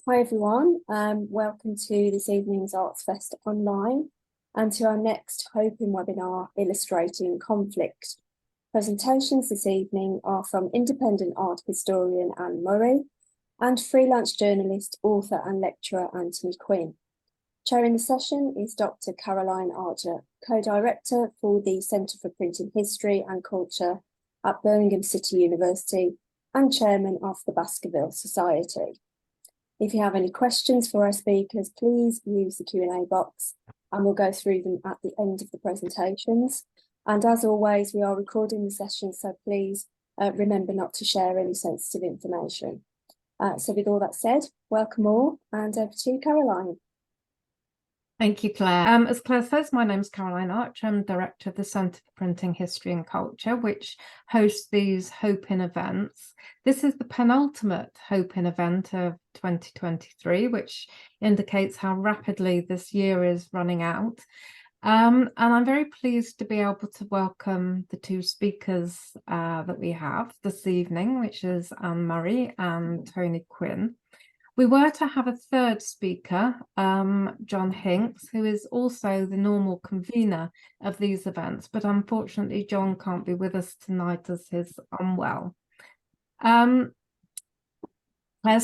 Hi everyone, welcome to this evening's ArtsFest online and to our next HoPIN webinar, Illustrating Conflict. Presentations this evening are from independent art historian Anne Murray and freelance journalist, author and lecturer Anthony Quinn. Chairing the session is Dr. Caroline Archer, co-director for the Centre for Printing History and Culture at Birmingham City University and chairman of the Baskerville Society. If you have any questions for our speakers, please use the Q&A box and we'll go through them at the end of the presentations. And as always, we are recording the session, so please remember not to share any sensitive information. So with all that said, welcome all, and over to you, Caroline. Thank you, Claire. As Claire says, my name is Caroline Archer. I'm director of the Centre for Printing History and Culture, which hosts these HoPIN events. This is the penultimate HoPIN event of 2023, which indicates how rapidly this year is running out. And I'm very pleased to be able to welcome the two speakers that we have this evening, which is Anne Murray and Tony Quinn. We were to have a third speaker, John.Hinks, who is also the normal convener of these events, but unfortunately John can't be with us tonight as he's unwell. Claire's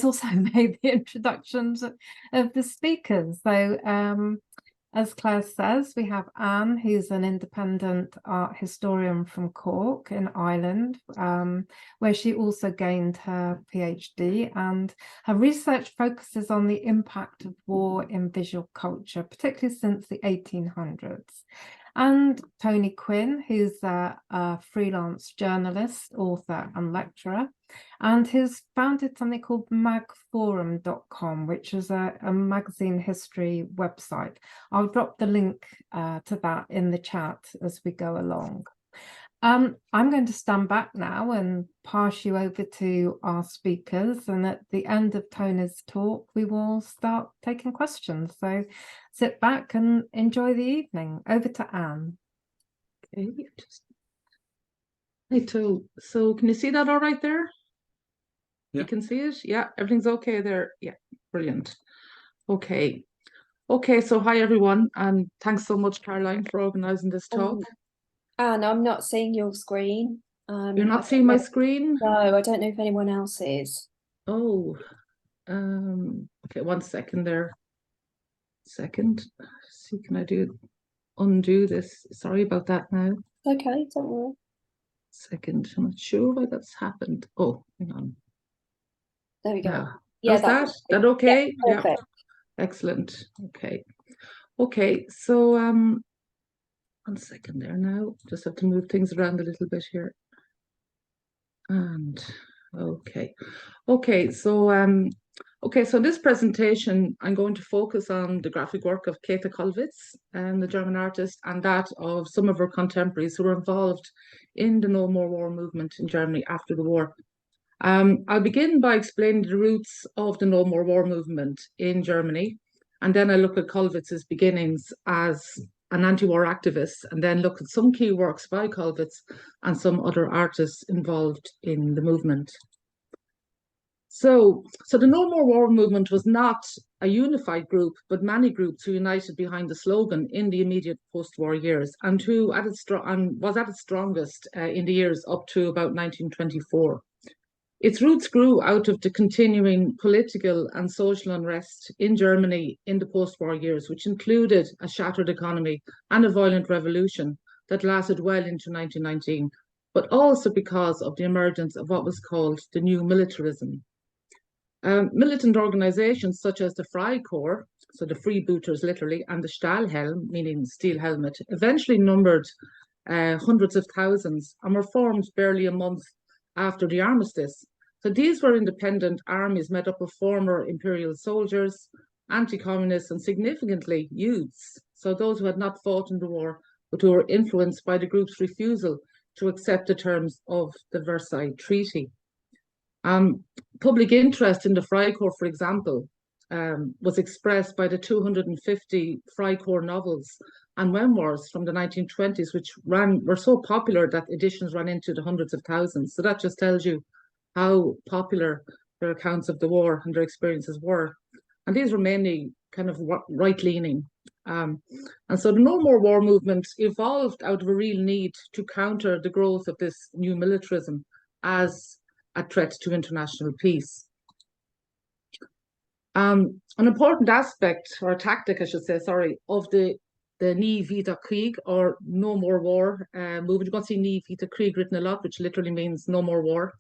also made the introductions of the speakers. So as Claire says, we have Anne, who's an independent art historian from Cork in Ireland, where she also gained her PhD, and her research focuses on the impact of war in visual culture, particularly since the 1800s. And Tony Quinn, who's a freelance journalist, author and lecturer, and he's founded something called magforum.com, which is a magazine history website. I'll drop the link to that in the chat as we go along. I'm going to stand back now and pass you over to our speakers, and at the end of Tony's talk we will start taking questions, so sit back and enjoy the evening. Over to Anne. Okay, right, so can you see that all right there? Yeah. You can see it? Yeah, everything's okay there. Yeah, brilliant. Okay, so hi everyone, and thanks so much, Caroline, for organising this talk. Anne, I'm not seeing your screen. You're not seeing my screen? No, I don't know if anyone else is. Oh, okay, 1 second there. Second. See, can I undo this? Sorry about that now. Okay, don't worry. Second, I'm not sure why that's happened. Oh, hang on. There we go. Yeah, Yeah, that's that okay? Yeah, perfect. Yeah, excellent. Okay, so 1 second there now. Just have to move things around a little bit here. And okay, so in this presentation I'm going to focus on the graphic work of Käthe Kollwitz, the German artist, and that of some of her contemporaries who were involved in the No More War movement in Germany after the war. I'll begin by explaining the roots of the No More War movement in Germany, and then I look at Kollwitz's beginnings as an anti-war activist, and then look at some key works by Kollwitz and some other artists involved in the movement. So the No More War movement was not a unified group, but many groups who united behind the slogan in the immediate post-war years, and who was at its strongest in the years up to about 1924. Its roots grew out of the continuing political and social unrest in Germany in the post-war years, which included a shattered economy and a violent revolution that lasted well into 1919, but also because of the emergence of what was called the new militarism. Militant organizations such as the Freikorps, so the freebooters literally, and the Stahlhelm, meaning steel helmet, eventually numbered hundreds of thousands and were formed barely a month after the armistice. So these were independent armies made up of former imperial soldiers, anti-communists, and significantly youths, so those who had not fought in the war but who were influenced by the group's refusal to accept the terms of the Versailles Treaty. Public interest in the Freikorps, for example, was expressed by the 250 Freikorps novels and memoirs from the 1920s, which were so popular that editions ran into the hundreds of thousands. So that just tells you how popular their accounts of the war and their experiences were. and these were mainly kind of right-leaning. And so the No More War movement evolved out of a real need to counter the growth of this new militarism as a threat to international peace. An important aspect, or tactic, I should say, sorry, of the Nie Wieder Krieg, or No More War movement. You're going to see Nie Wieder Krieg written a lot, which literally means no more war.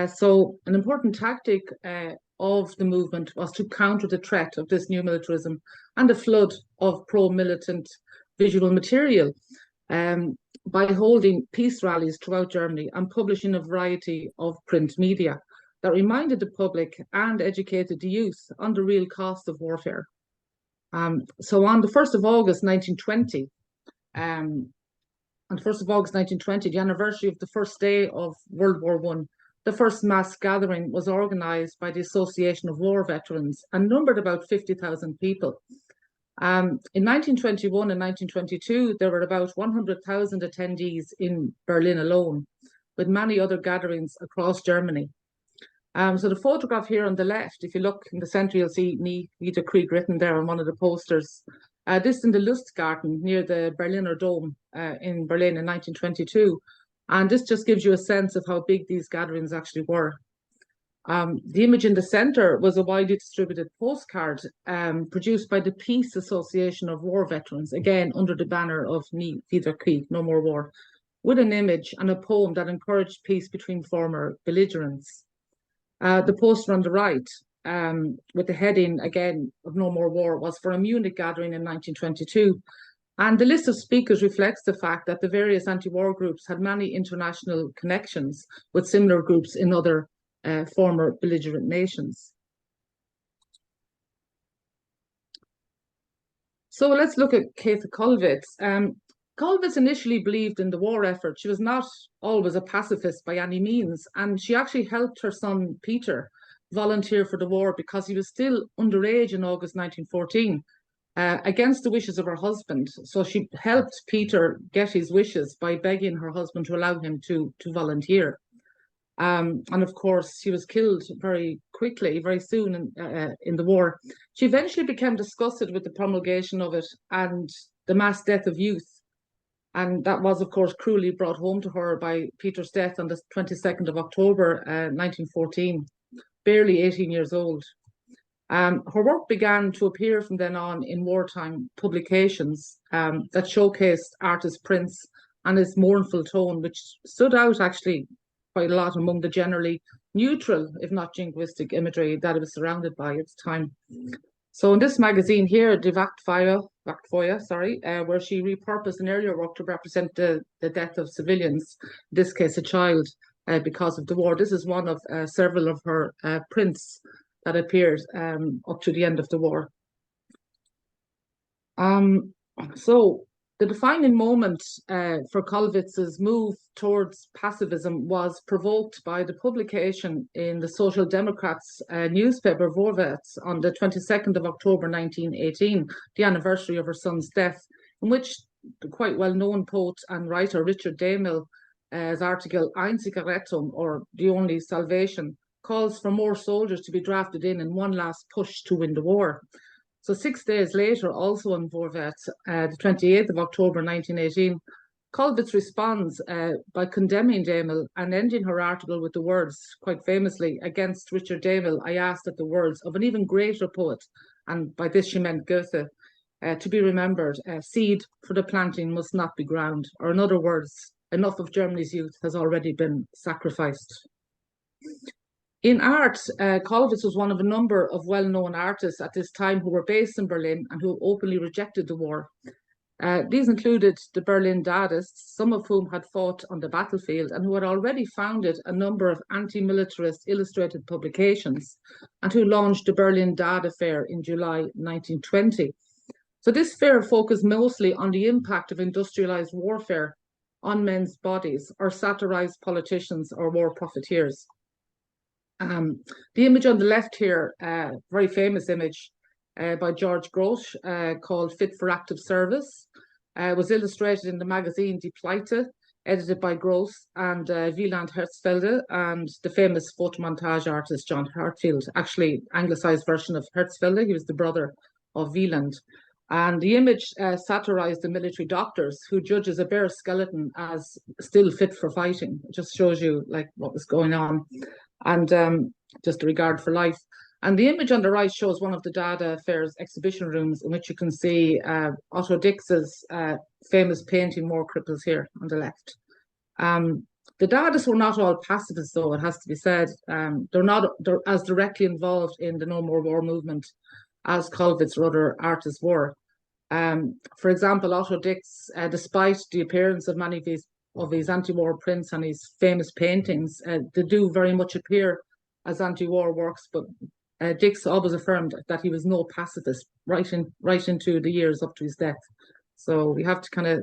So an important tactic of the movement was to counter the threat of this new militarism and the flood of pro-militant visual material by holding peace rallies throughout Germany and publishing a variety of print media that reminded the public and educated the youth on the real cost of warfare. So on the 1st of August 1920, the anniversary of the first day of World War I, the first mass gathering was organised by the Association of War Veterans and numbered about 50,000 people. In 1921 and 1922, there were about 100,000 attendees in Berlin alone, with many other gatherings across Germany. So the photograph here on the left, if you look in the centre, you'll see Nie Wieder Krieg written there on one of the posters. This in the Lustgarten near the Berliner Dome in Berlin in 1922. And this just gives you a sense of how big these gatherings actually were. The image in the centre was a widely distributed postcard produced by the Peace Association of War Veterans, again under the banner of Nie Wieder Krieg, No More War, with an image and a poem that encouraged peace between former belligerents. The poster on the right, with the heading again of No More War, was for a Munich gathering in 1922. And the list of speakers reflects the fact that the various anti-war groups had many international connections with similar groups in other former belligerent nations. So let's look at Käthe Kollwitz. Kollwitz initially believed in the war effort. She was not always a pacifist by any means, and she actually helped her son Peter volunteer for the war because he was still underage in August 1914, against the wishes of her husband. So she helped Peter get his wishes by begging her husband to allow him to volunteer. And of course, she was killed very quickly, very soon in the war. She eventually became disgusted with the promulgation of it and the mass death of youth. And that was, of course, cruelly brought home to her by Peter's death on the 22nd of October, 1914, barely 18 years old. Her work began to appear from then on in wartime publications that showcased artist prints and his mournful tone, which stood out actually quite a lot among the generally neutral, if not jingoistic, imagery that it was surrounded by at the time. So in this magazine here, Die Wachtfeuer, where she repurposed an earlier work to represent the death of civilians, in this case a child, because of the war. This is one of several of her prints that appeared up to the end of the war. So the defining moment for Kollwitz's move towards pacifism was provoked by the publication in the Social Democrats newspaper Vorwärts on the 22nd of October 1918, the anniversary of her son's death, in which the quite well-known poet and writer Richard Dehmell's article Einzige Rettung, or The Only Salvation, calls for more soldiers to be drafted in one last push to win the war. So 6 days later, also in Vorwärts, the 28th of October 1918, Kollwitz responds by condemning Dehmell and ending her article with the words, quite famously, against Richard Dehmell, I asked at the words of an even greater poet, and by this she meant Käthe, to be remembered, seed for the planting must not be ground, or in other words, enough of Germany's youth has already been sacrificed. In art, Kollwitz was one of a number of well-known artists at this time who were based in Berlin and who openly rejected the war. These included the Berlin Dadists, some of whom had fought on the battlefield and who had already founded a number of anti-militarist illustrated publications and who launched the Berlin Dada Fair in July 1920. So this fair focused mostly on the impact of industrialized warfare on men's bodies, or satirized politicians or war profiteers. The image on the left here, very famous image by George Grosz, called Fit for Active Service, was illustrated in the magazine Die Pleite edited by Gross and Wieland Herzfelde, and the famous photomontage artist John Hartfield, actually anglicised version of Herzfelde. He was the brother of Wieland. And the image satirized the military doctors who judges a bare skeleton as still fit for fighting. It just shows you like what was going on, and just a regard for life. And the image on the right shows one of the Dada Fair's exhibition rooms, in which you can see Otto Dix's famous painting War Cripples here on the left. The Dadists were not all pacifists, though, it has to be said. They're as directly involved in the No More War movement as Kollwitz or other artists were. For example, Otto Dix, despite the appearance of many of his anti-war prints and his famous paintings, they do very much appear as anti-war works, but Dix always affirmed that he was no pacifist right into the years up to his death. So we have to kind of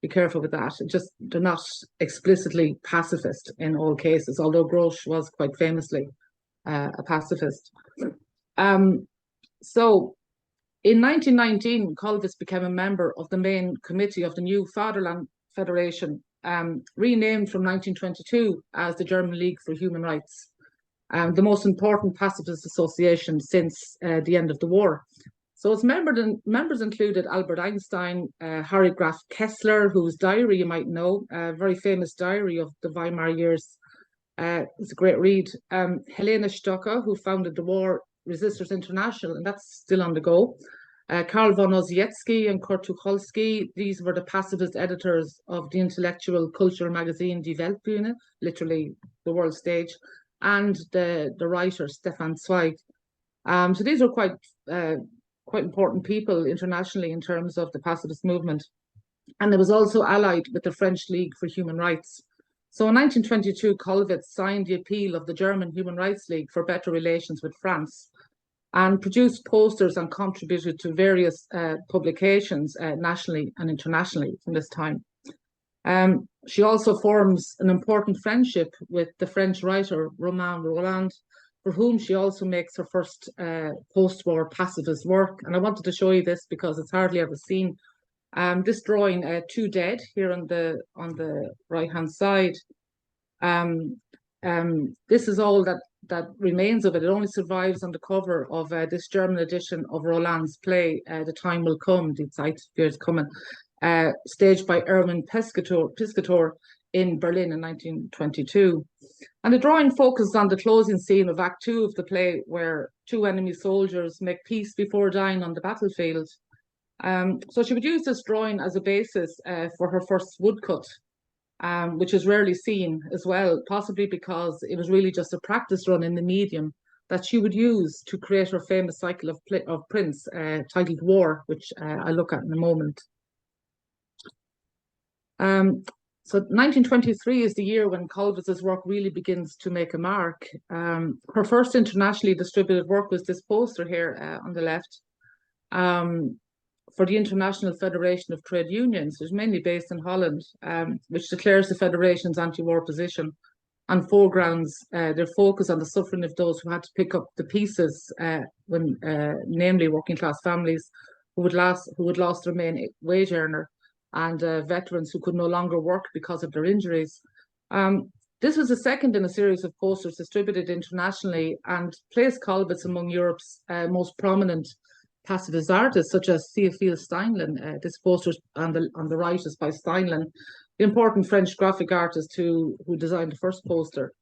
be careful with that. They're not explicitly pacifist in all cases, although Grosch was quite famously a pacifist. So in 1919, Kollwitz became a member of the main committee of the new Fatherland Federation, renamed from 1922 as the German League for Human Rights, the most important pacifist association since the end of the war. So its members included Albert Einstein, Harry Graf Kessler, whose diary you might know, a very famous diary of the Weimar years. It's a great read. Helene Stocker, who founded the War Resisters International, and that's still on the go. Karl von Ossietzky and Kurt Tucholsky, these were the pacifist editors of the intellectual cultural magazine Die Weltbühne, literally the world stage, and the writer Stefan Zweig. So these were quite important people internationally in terms of the pacifist movement. And it was also allied with the French League for Human Rights. So in 1922, Kollwitz signed the appeal of the German Human Rights League for better relations with France and produced posters and contributed to various publications nationally and internationally from this time. She also forms an important friendship with the French writer Romain Rolland, for whom she also makes her first post-war pacifist work. And I wanted to show you this because it's hardly ever seen. This drawing, Two Dead, here on the right-hand side. This is all that remains of it. It only survives on the cover of this German edition of Roland's play, The Time Will Come, Die Zeit wird kommen, staged by Erwin Piscator in Berlin in 1922. And the drawing focuses on the closing scene of Act 2 of the play, where two enemy soldiers make peace before dying on the battlefield. So she would use this drawing as a basis for her first woodcut, which is rarely seen as well, possibly because it was really just a practice run in the medium that she would use to create her famous cycle of prints titled War, which I'll look at in a moment. So 1923 is the year when Kollwitz's work really begins to make a mark. Her first internationally distributed work was this poster here on the left, for the International Federation of Trade Unions, which is mainly based in Holland, which declares the Federation's anti-war position and foregrounds their focus on the suffering of those who had to pick up the pieces, namely working class families who had lost their main wage earner, and veterans who could no longer work because of their injuries. This was the second in a series of posters distributed internationally and placed Kollwitz among Europe's most prominent pacifist artists, such as Théophile Steinlen. This poster on the right is by Steinlen, the important French graphic artist who designed the first poster.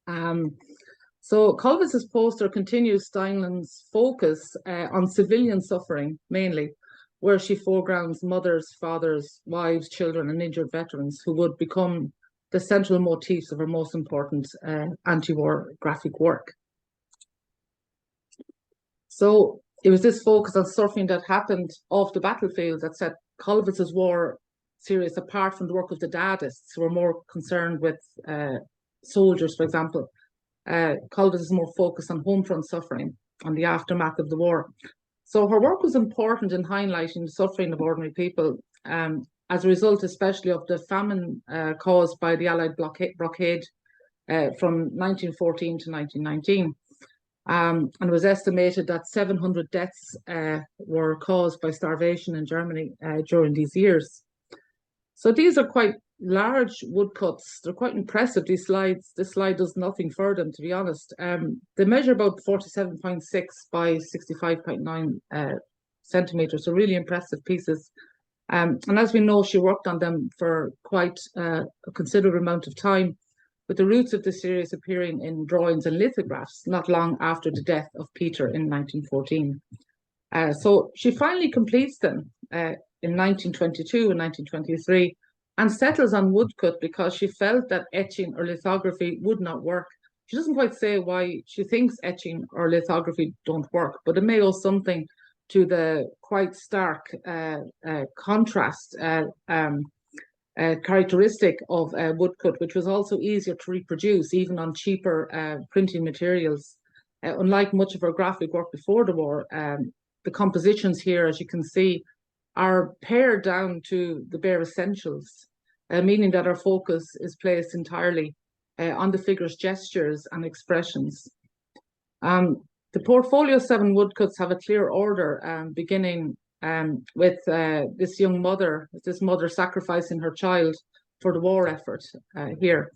So Kollwitz's poster continues Steinlen's focus on civilian suffering mainly, where she foregrounds mothers, fathers, wives, children, and injured veterans who would become the central motifs of her most important anti-war graphic work. So it was this focus on suffering that happened off the battlefield that set Kollwitz's war series apart from the work of the Dadists, who were more concerned with soldiers, for example. Kollwitz is more focused on home front suffering and the aftermath of the war. So her work was important in highlighting the suffering of ordinary people as a result, especially of the famine caused by the Allied blockade from 1914 to 1919. And it was estimated that 700 deaths were caused by starvation in Germany during these years. So these are quite large woodcuts. They're quite impressive, these slides. This slide does nothing for them, to be honest. They measure about 47.6 by 65.9 centimeters, so really impressive pieces. And as we know, she worked on them for quite a considerable amount of time, with the roots of the series appearing in drawings and lithographs not long after the death of Peter in 1914. So she finally completes them in 1922 and 1923, and settles on woodcut because she felt that etching or lithography would not work. She doesn't quite say why she thinks etching or lithography don't work, but it may owe something to the quite stark contrast characteristic of woodcut, which was also easier to reproduce even on cheaper printing materials. Unlike much of her graphic work before the war, the compositions here, as you can see, are pared down to the bare essentials, meaning that our focus is placed entirely on the figure's gestures and expressions. The portfolio 7 woodcuts have a clear order, beginning with this mother sacrificing her child for the war effort here,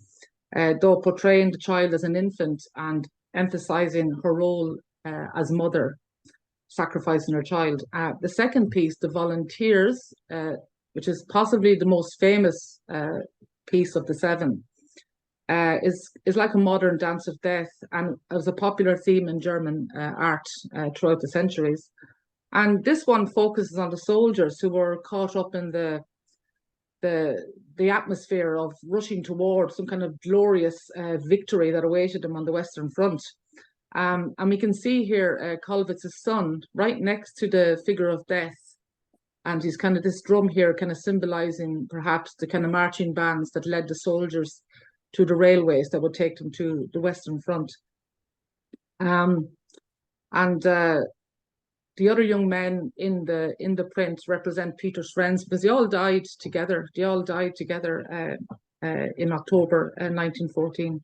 though portraying the child as an infant and emphasizing her role as mother, sacrificing her child. The second piece, the Volunteers, which is possibly the most famous piece of the 7, is like a modern dance of death, and was a popular theme in German art throughout the centuries. And this one focuses on the soldiers who were caught up in the atmosphere of rushing toward some kind of glorious victory that awaited them on the Western Front. And we can see here Kollwitz's son right next to the figure of death. And he's kind of, this drum here kind of symbolizing perhaps the kind of marching bands that led the soldiers to the railways that would take them to the Western Front. The other young men in the print represent Peter's friends, because they all died together. They all died together in October 1914.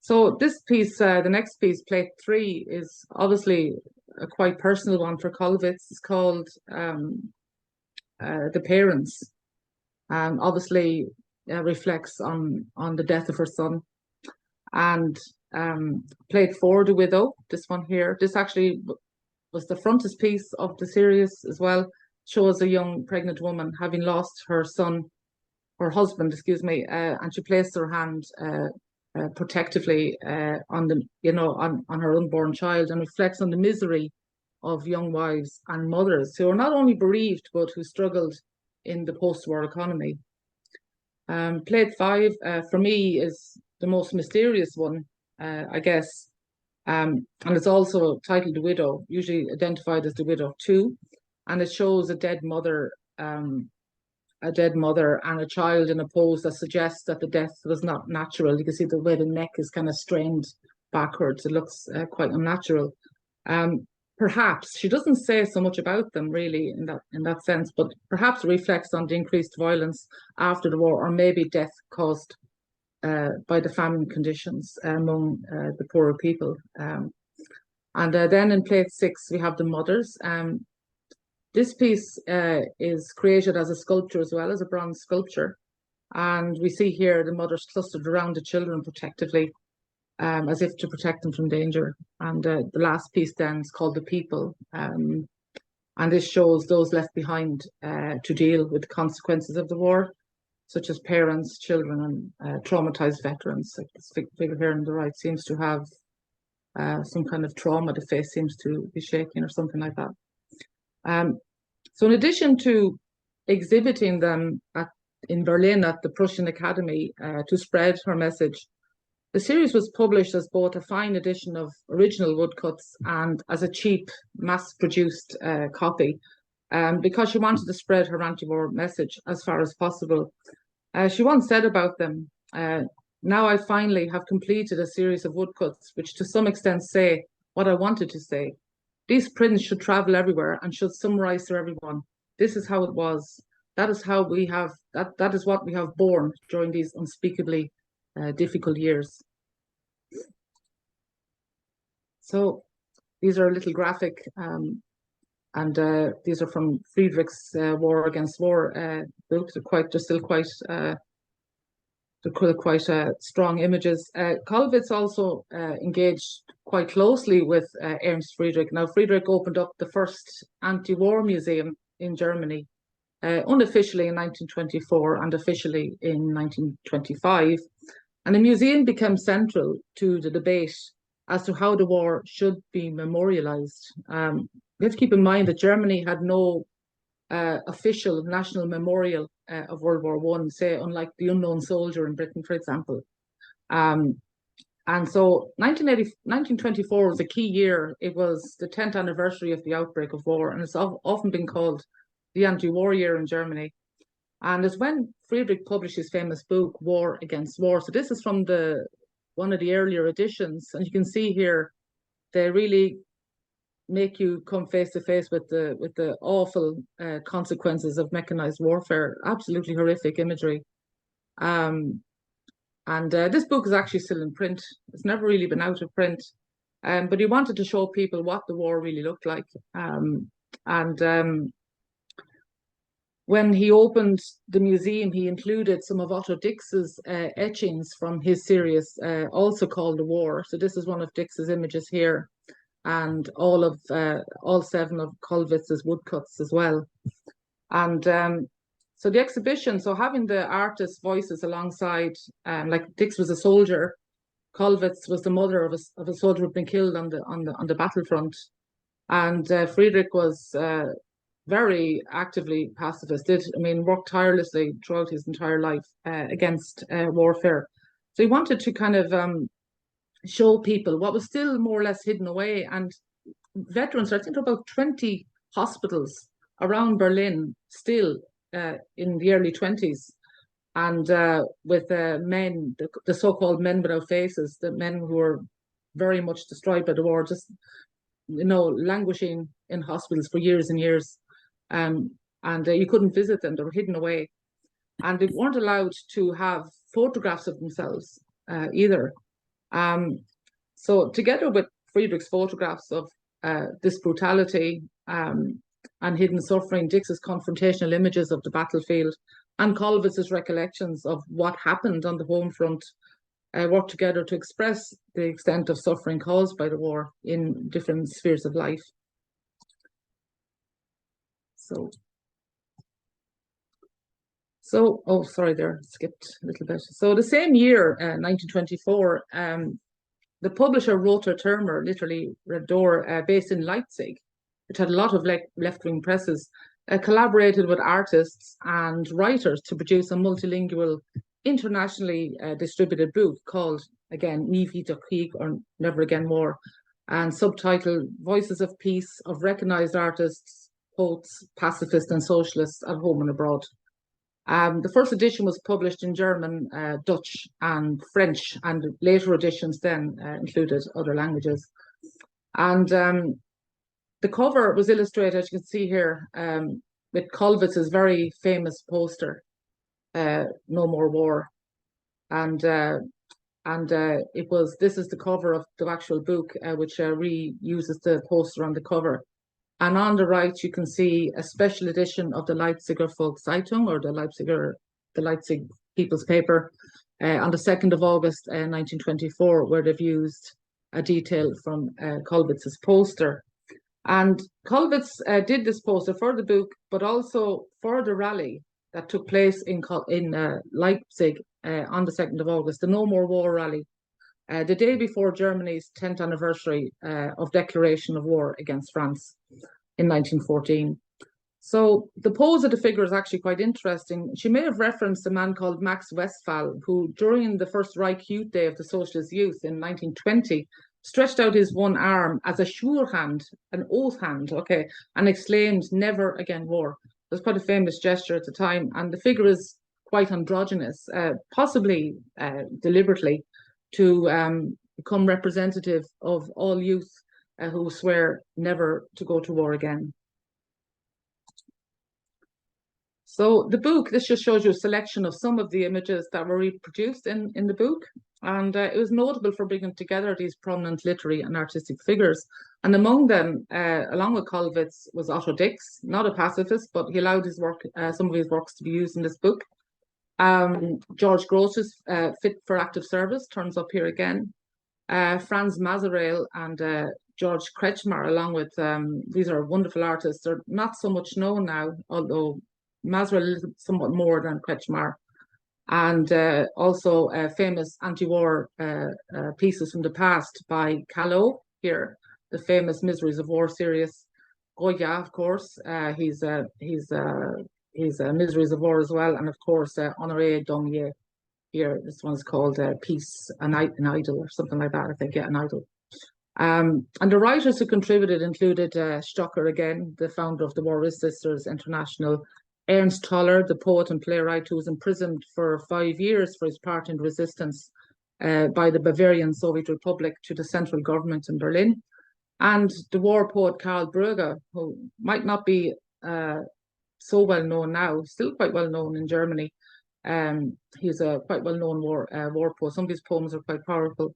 So this piece, the next piece, plate 3, is obviously a quite personal one for Kollwitz. It's called The Parents, and obviously reflects on the death of her son. And plate 4, The Widow, this one here. This actually was the frontispiece of the series as well. Shows a young pregnant woman having lost her husband, and she placed her hand protectively on her unborn child, and reflects on the misery of young wives and mothers who are not only bereaved but who struggled in the post-war economy. Plate 5 for me is the most mysterious one, I guess, and it's also titled The Widow, usually identified as The Widow 2, and it shows a dead mother and a child in a pose that suggests that the death was not natural. You can see the way the neck is kind of strained backwards. It looks quite unnatural. Perhaps she doesn't say so much about them really in that sense, but perhaps it reflects on the increased violence after the war, or maybe death caused by the famine conditions among the poorer people. And then in plate 6 we have the mothers. This piece is created as a sculpture as well, as a bronze sculpture, and we see here the mothers clustered around the children protectively, as if to protect them from danger. And the last piece then is called The People, and this shows those left behind to deal with the consequences of the war, such as parents, children, and traumatized veterans. Like this figure here on the right seems to have some kind of trauma. The face seems to be shaking or something like that. So in addition to exhibiting them in Berlin at the Prussian Academy to spread her message, the series was published as both a fine edition of original woodcuts and as a cheap, mass-produced copy, because she wanted to spread her anti-war message as far as possible. She once said about them, "Now I finally have completed a series of woodcuts which to some extent say what I wanted to say. These prints should travel everywhere and should summarize to everyone. This is how it was. That is how we have, that is what we have borne during these unspeakably difficult years." So these are a little graphic, and these are from Friedrich's War Against War book. They're still quite they're quite strong images. Kollwitz also engaged quite closely with Ernst Friedrich. Now, Friedrich opened up the first anti-war museum in Germany, unofficially in 1924 and officially in 1925. And the museum became central to the debate as to how the war should be memorialized. We have to keep in mind that Germany had no official national memorial of World War I, say, unlike the unknown soldier in Britain, for example. And so 1924 was a key year. It was the 10th anniversary of the outbreak of war, and it's often been called the anti-war year in Germany. And it's when Friedrich published his famous book, War Against War. So this is from one of the earlier editions, and you can see here they really make you come face to face with the awful consequences of mechanized warfare. Absolutely horrific imagery. And this book is actually still in print. It's never really been out of print. But he wanted to show people what the war really looked like. When he opened the museum, he included some of Otto Dix's etchings from his series, also called The War. So this is one of Dix's images here, and all 7 of Kollwitz's woodcuts as well. And so the exhibition, so having the artists' voices alongside, like Dix was a soldier, Kollwitz was the mother of a soldier who'd been killed on the battlefront, and Friedrich was very actively pacifist. Worked tirelessly throughout his entire life against warfare. So he wanted to kind of show people what was still more or less hidden away. And veterans, I think there are about 20 hospitals around Berlin still in the early 20s. And with men, the so-called men without faces, the men who were very much destroyed by the war, just, languishing in hospitals for years and years. And you couldn't visit them, they were hidden away. And they weren't allowed to have photographs of themselves either. So together with Friedrich's photographs of this brutality and hidden suffering, Dix's confrontational images of the battlefield, and Kollwitz's recollections of what happened on the home front, worked together to express the extent of suffering caused by the war in different spheres of life. So, oh, sorry, there, skipped a little bit. So the same year, 1924, the publisher Roter Thurmer, literally Red Door, based in Leipzig, which had a lot of left-wing presses, collaborated with artists and writers to produce a multilingual, internationally distributed book called, again, Nie wieder Krieg, or Never Again War, and subtitled Voices of Peace of Recognized Artists, Poets, Pacifists and Socialists at Home and Abroad. The first edition was published in German, Dutch and French, and later editions then included other languages. And the cover was illustrated, as you can see here, with Kollwitz's very famous poster, No More War. And this is the cover of the actual book, which reuses the poster on the cover. And on the right, you can see a special edition of the Leipziger Volkszeitung, or the Leipzig People's Paper, on the 2nd of August, 1924, where they've used a detail from Kollwitz's poster. And Kollwitz did this poster for the book, but also for the rally that took place in Leipzig on the 2nd of August, the No More War rally, the day before Germany's 10th anniversary of declaration of war against France in 1914. So the pose of the figure is actually quite interesting. She may have referenced a man called Max Westphal, who during the first Reich Youth Day of the Socialist Youth in 1920 stretched out his one arm as a Schwurhand, an oath hand, and exclaimed, "Never again war." It was quite a famous gesture at the time, and the figure is quite androgynous, possibly deliberately, to become representative of all youth who swear never to go to war again. So the book, this just shows you a selection of some of the images that were reproduced in the book. And it was notable for bringing together these prominent literary and artistic figures. And among them, along with Kollwitz, was Otto Dix, not a pacifist, but he allowed his work, some of his works to be used in this book. George Gross's Fit for Active Service turns up here again. Franz Masereel and George Kretschmar, along with these are wonderful artists. They're not so much known now, although Masereel is somewhat more than Kretschmar. And also famous anti-war pieces from the past by Käthe here, the famous Miseries of War series. Goya, of course, he's Miseries of War as well, and of course Honoré Daumier here. This one's called Peace, an Idol or something like that, I think. Yeah, an Idol. And the writers who contributed included Stocker again, the founder of the War Sisters International, Ernst Toller, the poet and playwright who was imprisoned for 5 years for his part in resistance by the Bavarian Soviet Republic to the central government in Berlin, and the war poet Karl Brugge, who might not be so well known now, still quite well known in Germany. He's a quite well known war poet. Some of his poems are quite powerful.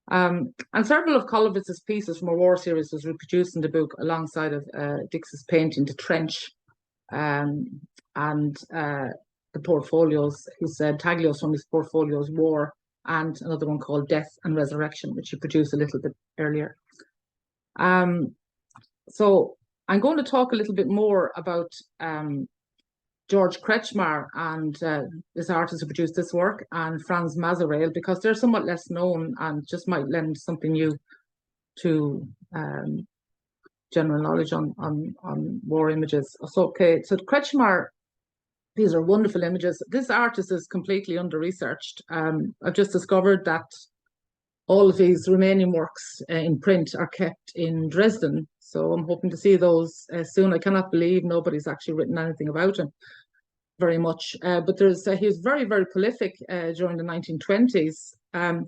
And several of Kollwitz's pieces from a war series was reproduced in the book alongside of Dix's painting The Trench, and the portfolios, his taglios from his portfolios War, and another one called Death and Resurrection, which he produced a little bit earlier. So I'm going to talk a little bit more about George Kretschmar and this artist who produced this work, and Franz Masereel, because they're somewhat less known and just might lend something new to general knowledge on war images. So, okay, so Kretschmar, these are wonderful images. This artist is completely under-researched. I've just discovered that all of his remaining works in print are kept in Dresden, so I'm hoping to see those soon. I cannot believe nobody's actually written anything about him very much, but he was very, very prolific during the 1920s.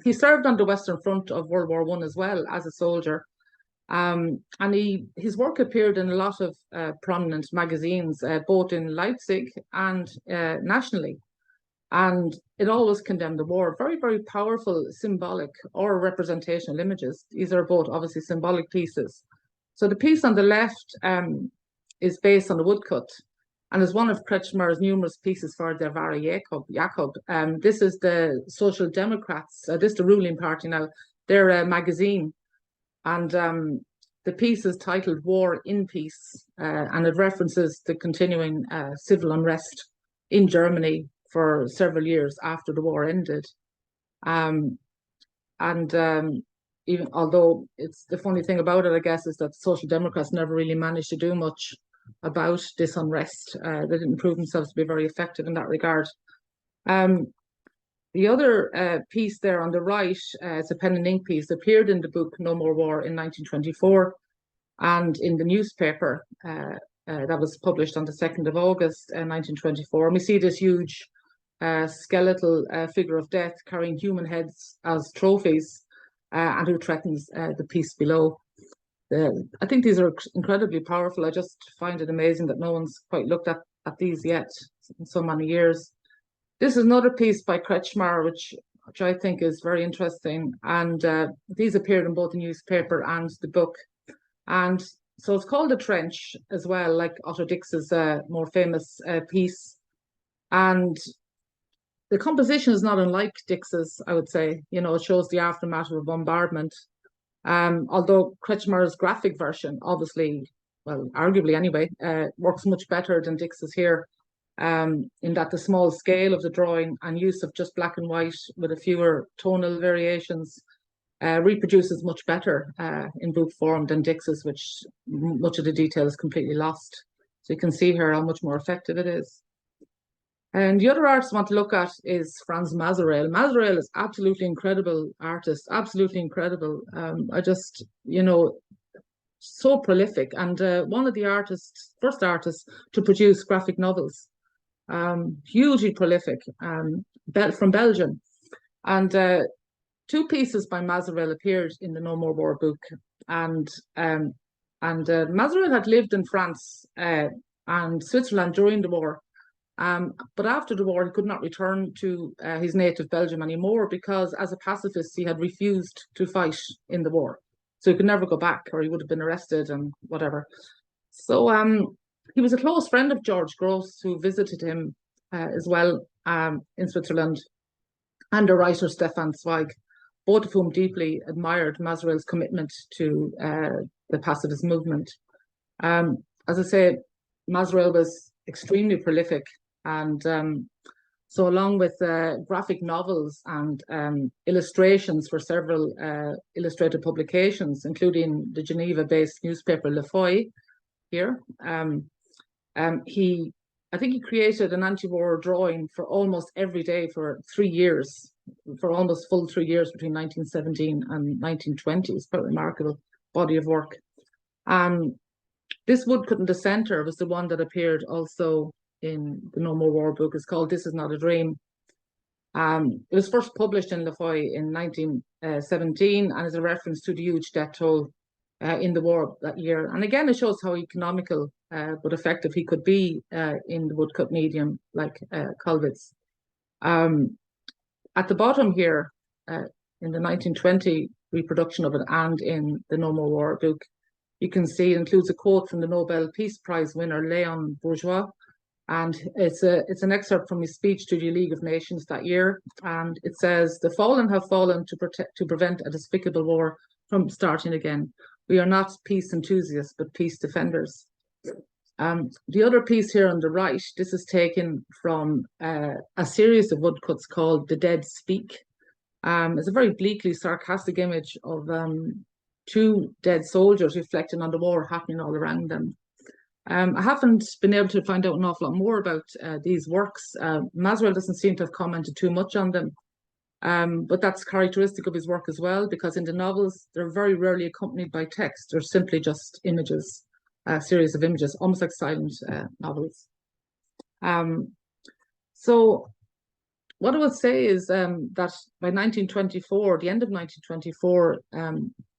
He served on the Western Front of World War I as well as a soldier. And his work appeared in a lot of prominent magazines, both in Leipzig and nationally. And it always condemned the war. Very, very powerful symbolic or representational images. These are both obviously symbolic pieces. So the piece on the left is based on a woodcut and is one of Kretschmar's numerous pieces for Der Wahre Jakob. This is the Social Democrats, this is the ruling party now, their magazine. And the piece is titled War in Peace, and it references the continuing civil unrest in Germany for several years after the war ended. Even although it's the funny thing about it, I guess, is that Social Democrats never really managed to do much about this unrest. They didn't prove themselves to be very effective in that regard. The other piece there on the right, it's a pen and ink piece, appeared in the book No More War in 1924, and in the newspaper that was published on the 2nd of August 1924. And we see this huge skeletal figure of death carrying human heads as trophies, and who threatens the piece below. I think these are incredibly powerful. I just find it amazing that no one's quite looked at these yet in so many years. This is another piece by Kretschmar, which I think is very interesting. And these appeared in both the newspaper and the book. And so it's called The Trench as well, like Otto Dix's more famous piece. And the composition is not unlike Dix's, I would say. You know, it shows the aftermath of a bombardment. Although Kretschmar's graphic version, obviously, well, arguably anyway, works much better than Dix's here. In that the small scale of the drawing and use of just black and white with a fewer tonal variations reproduces much better in book form than Dix's, which much of the detail is completely lost. So you can see here how much more effective it is. And the other artist I want to look at is Franz Masereel. Masereel is absolutely incredible artist, absolutely incredible. I just, you know, so prolific, and one of the first artists to produce graphic novels. Hugely prolific, from Belgium. And two pieces by Masereel appeared in the No More War book. And Masereel had lived in France and Switzerland during the war. But after the war, he could not return to his native Belgium anymore because as a pacifist, he had refused to fight in the war. So he could never go back, or he would have been arrested and whatever. So he was a close friend of George Gross, who visited him as well. in Switzerland, and the writer Stefan Zweig, both of whom deeply admired Mazerel's commitment to the pacifist movement. As I say, Mazerel was extremely prolific, and so along with graphic novels and illustrations for several illustrated publications, including the Geneva-based newspaper Le Feuille here, I think he created an anti-war drawing for almost every day for 3 years, for almost full 3 years between 1917 and 1920. It's quite a remarkable body of work. This woodcut in the center was the one that appeared also in the No More War book. It's called This Is Not a Dream. It was first published in Le Feuille in 1917 and is a reference to the huge death toll in the war that year. And again, it shows how economical but effective he could be in the woodcut medium, like Kollwitz. At the bottom here, in the 1920 reproduction of it and in the No More War book, you can see it includes a quote from the Nobel Peace Prize winner Léon Bourgeois, and it's an excerpt from his speech to the League of Nations that year, and it says, "The fallen have fallen to prevent a despicable war from starting again. We are not peace enthusiasts, but peace defenders." The other piece here on the right, this is taken from a series of woodcuts called The Dead Speak. It's a very bleakly sarcastic image of 2 dead soldiers reflecting on the war happening all around them. I haven't been able to find out an awful lot more about these works. Mazerel doesn't seem to have commented too much on them, but that's characteristic of his work as well, because in the novels, they're very rarely accompanied by text. They're simply just images, a series of images, almost like silent novels. So what I would say is that by 1924, the end of 1924,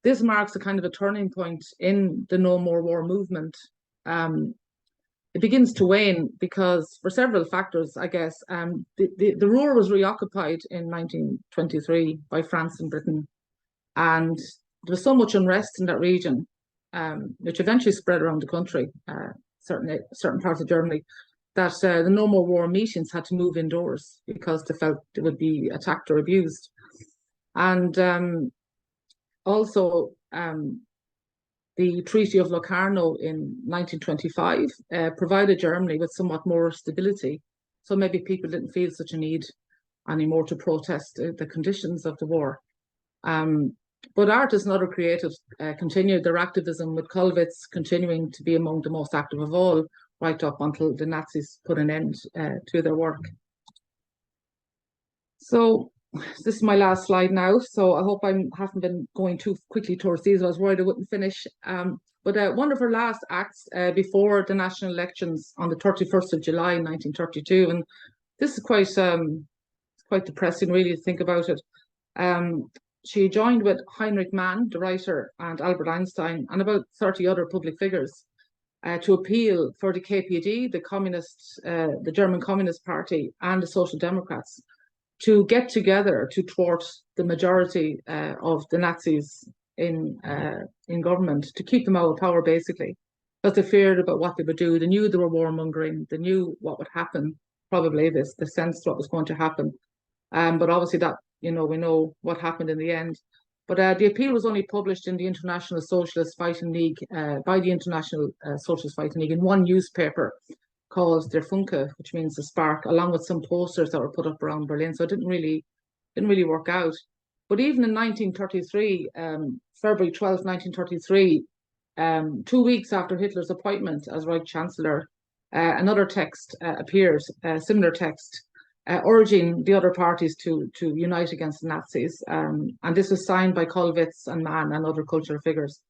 this marks a kind of a turning point in the No More War movement. It begins to wane because, for several factors, I guess, the Ruhr was reoccupied in 1923 by France and Britain, and there was so much unrest in that region, which eventually spread around the country, certain parts of Germany, that the No More War meetings had to move indoors because they felt they would be attacked or abused. And also, the Treaty of Locarno in 1925 provided Germany with somewhat more stability. So maybe people didn't feel such a need anymore to protest the conditions of the war. But artists and other creatives continued their activism, with Kollwitz continuing to be among the most active of all, right up until the Nazis put an end to their work. So this is my last slide now, so I hope I haven't been going too quickly towards these. I was worried I wouldn't finish. But one of her last acts before the national elections on the 31st of July, 1932, and this is quite depressing, really, to think about it. She joined with Heinrich Mann, the writer, and Albert Einstein, and about 30 other public figures to appeal for the KPD, the German Communist Party, and the Social Democrats to get together to thwart the majority of the Nazis in government, to keep them out of power, basically, because they feared about what they would do. They knew they were warmongering. They knew what would happen, probably the sense of what was going to happen. But obviously that, we know what happened in the end. But the appeal was only published in the International Socialist Fighting League, by the International Socialist Fighting League, in one newspaper called Der Funke, which means the spark, along with some posters that were put up around Berlin. So it didn't really work out. But even in 1933, February 12th, 1933, 2 weeks after Hitler's appointment as Reich Chancellor, another text appeared, a similar text, urging the other parties to unite against the Nazis. And this was signed by Kollwitz and Mann and other cultural figures.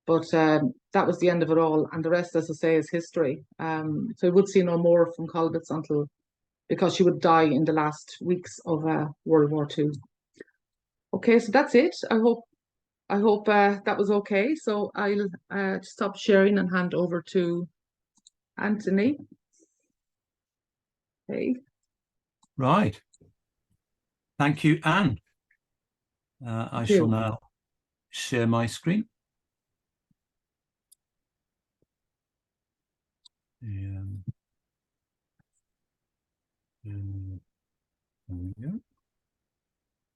But that was the end of it all. And the rest, as I say, is history. So we would see no more from Kollwitz because she would die in the last weeks of World War II. Okay, so that's it. I hope that was okay. So I'll stop sharing and hand over to Anthony. Okay. Right. Thank you, Anne. I shall now share my screen.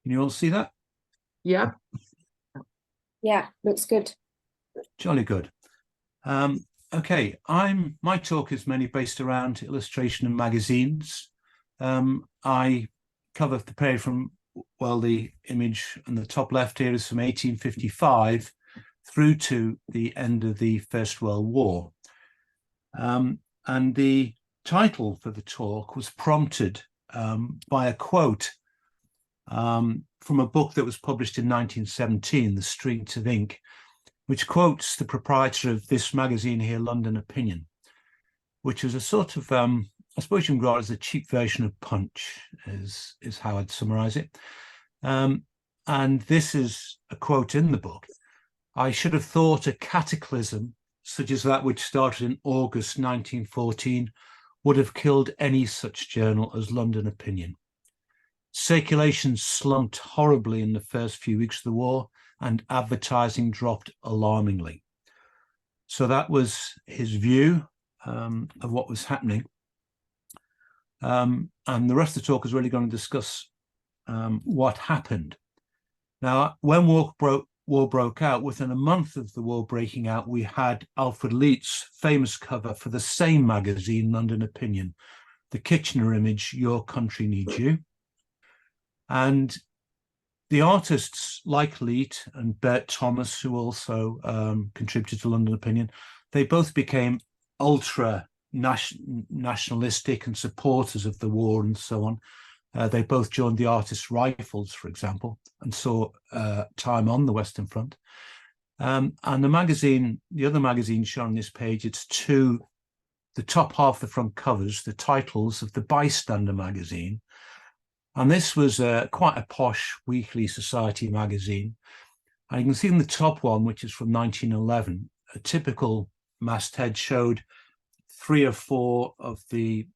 Can you all see that? Yeah. Yeah, looks good. Jolly good. Okay, my talk is mainly based around illustration and magazines. I cover the period from, well, the image on the top left here is from 1855 through to the end of the First World War. And the title for the talk was prompted by a quote from a book that was published in 1917, The Streets of Ink, which quotes the proprietor of this magazine here, London Opinion, which is a sort of, I suppose you can regard as a cheap version of Punch, is how I'd summarize it. And this is a quote in the book. "I should have thought a cataclysm, such as that which started in August 1914, would have killed any such journal as London Opinion. Circulation slumped horribly in the first few weeks of the war, and advertising dropped alarmingly." So that was his view of what was happening. And the rest of the talk is really going to discuss what happened. Now, when war broke out, within a month of the war breaking out, we had Alfred Leet's famous cover for the same magazine, London Opinion, the Kitchener image, "Your Country Needs You." And the artists like Leet and Bert Thomas, who also contributed to London Opinion, they both became ultra nationalistic and supporters of the war and so on. They both joined the Artists' Rifles, for example, and saw time on the Western Front. And the other magazine shown on this page, it's the top half of the front covers, the titles of the Bystander magazine. And this was quite a posh weekly society magazine. And you can see in the top one, which is from 1911, a typical masthead showed 3 or 4 of the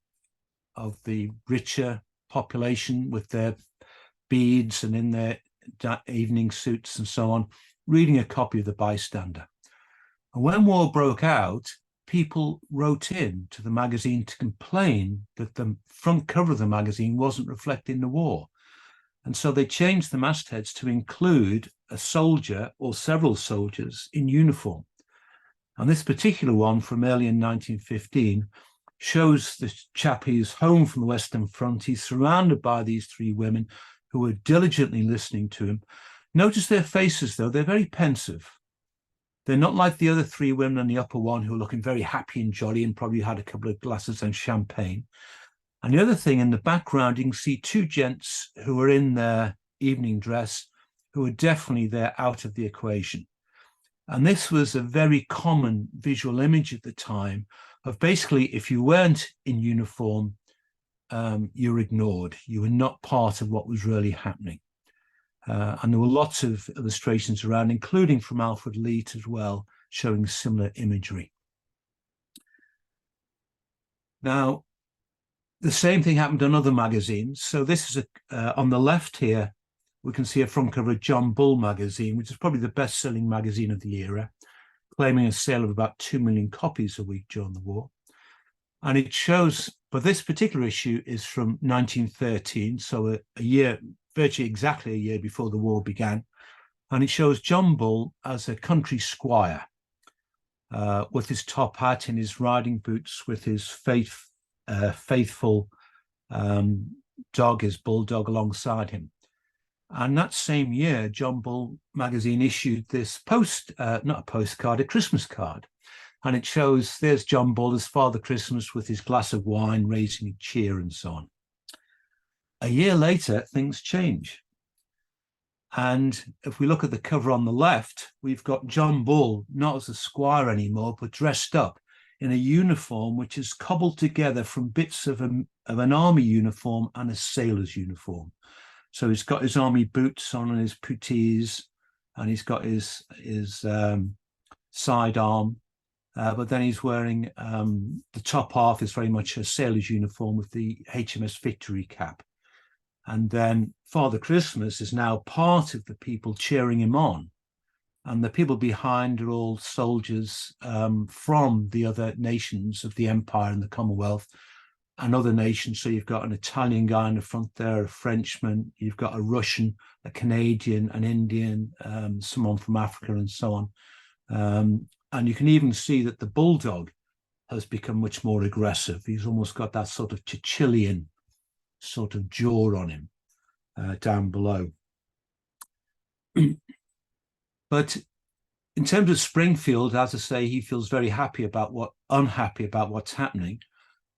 richer population with their beads and in their evening suits and so on, reading a copy of the Bystander. And when war broke out, people wrote in to the magazine to complain that the front cover of the magazine wasn't reflecting the war. And so they changed the mastheads to include a soldier or several soldiers in uniform. And this particular one from early in 1915 shows the chap who's home from the Western Front. He's surrounded by these 3 women who are diligently listening to him. Notice their faces, though, they're very pensive. They're not like the other 3 women on the upper one who are looking very happy and jolly and probably had a couple of glasses of champagne. And the other thing, in the background, you can see 2 gents who are in their evening dress, who are definitely there out of the equation. And this was a very common visual image at the time of basically, if you weren't in uniform, you were ignored. You were not part of what was really happening. And there were lots of illustrations around, including from Alfred Leet as well, showing similar imagery. Now, the same thing happened on other magazines. So this is on the left here, we can see a front cover of John Bull magazine, which is probably the best-selling magazine of the era, claiming a sale of about 2 million copies a week during the war. And it shows, but this particular issue is from 1913, so a year, virtually exactly a year before the war began. And it shows John Bull as a country squire with his top hat and his riding boots, with his faithful dog, his bulldog, alongside him. And that same year, John Bull magazine issued this not a postcard, a Christmas card. And it shows there's John Bull as Father Christmas with his glass of wine, raising a cheer and so on. A year later, things change. And if we look at the cover on the left, we've got John Bull, not as a squire anymore, but dressed up in a uniform which is cobbled together from bits of an army uniform and a sailor's uniform. So he's got his army boots on and his puttees, and he's got his sidearm. But then he's wearing the top half is very much a sailor's uniform with the HMS Victory cap. And then Father Christmas is now part of the people cheering him on. And the people behind are all soldiers from the other nations of the Empire and the Commonwealth, other nations. So you've got an Italian guy in the front there, a Frenchman, you've got a Russian, a Canadian, an Indian, someone from Africa, and so on. And you can even see that the bulldog has become much more aggressive. He's almost got that sort of Chichilian sort of jaw on him down below. But in terms of Springfield, as I say, he feels very unhappy about what's happening.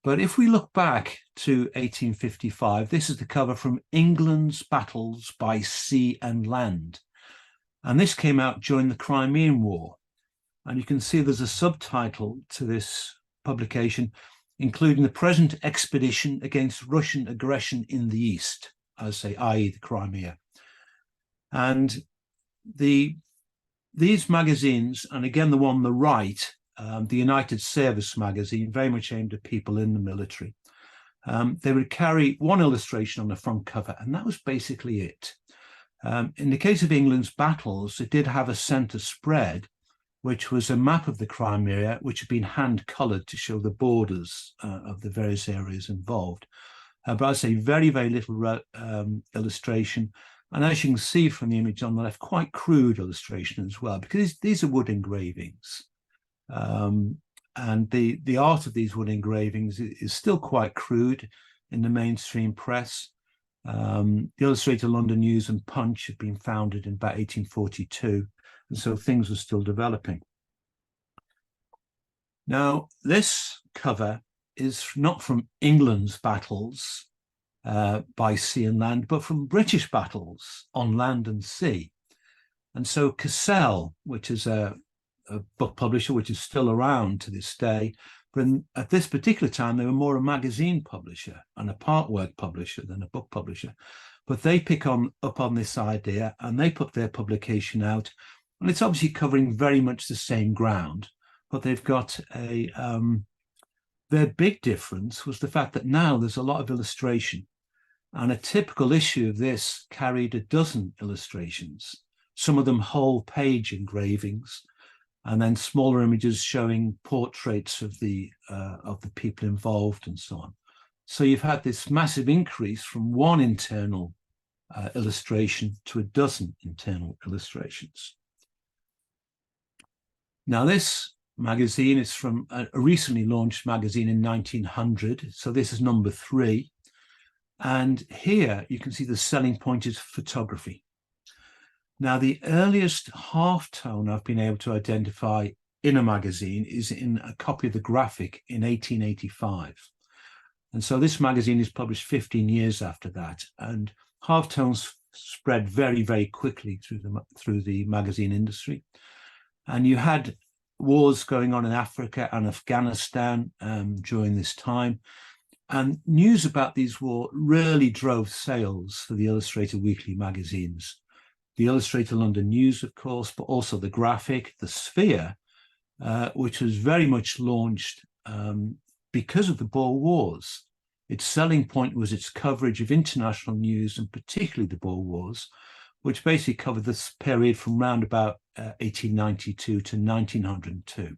But if we look back to 1855, this is the cover from England's Battles by Sea and Land. And this came out during the Crimean War. And you can see there's a subtitle to this publication, including the present expedition against Russian aggression in the East, I say, i.e. the Crimea. And these magazines, and again, the one on the right, the United Service magazine, very much aimed at people in the military. They would carry one illustration on the front cover, and that was basically it. In the case of England's battles, it did have a centre spread, which was a map of the Crimea, which had been hand-coloured to show the borders of the various areas involved. But I'd say very, very little illustration. And as you can see from the image on the left, quite crude illustration as well, because these are wood engravings. And the art of these wood engravings is still quite crude in the mainstream press. The Illustrated London News and Punch had been founded in about 1842, and so things were still developing. Now, this cover is not from England's battles by sea and land, but from British battles on land and sea. And so Cassell, which is a book publisher which is still around to this day, but at this particular time they were more a magazine publisher and a part work publisher than a book publisher. But they pick up on this idea and they put their publication out, and it's obviously covering very much the same ground, but they've got their big difference was the fact that now there's a lot of illustration, and a typical issue of this carried a dozen illustrations, some of them whole page engravings, and then smaller images showing portraits of the people involved and so on. So you've had this massive increase from one internal illustration to a dozen internal illustrations. Now this magazine is from a recently launched magazine in 1900. So this is number 3. And here you can see the selling point is photography. Now, the earliest halftone I've been able to identify in a magazine is in a copy of the Graphic in 1885. And so this magazine is published 15 years after that. And halftones spread very, very quickly through the magazine industry. And you had wars going on in Africa and Afghanistan during this time. And news about these wars really drove sales for the Illustrated Weekly magazines. The Illustrated London News, of course, but also the Graphic, the Sphere, which was very much launched because of the Boer Wars. Its selling point was its coverage of international news, and particularly the Boer Wars, which basically covered this period from round about 1892 to 1902.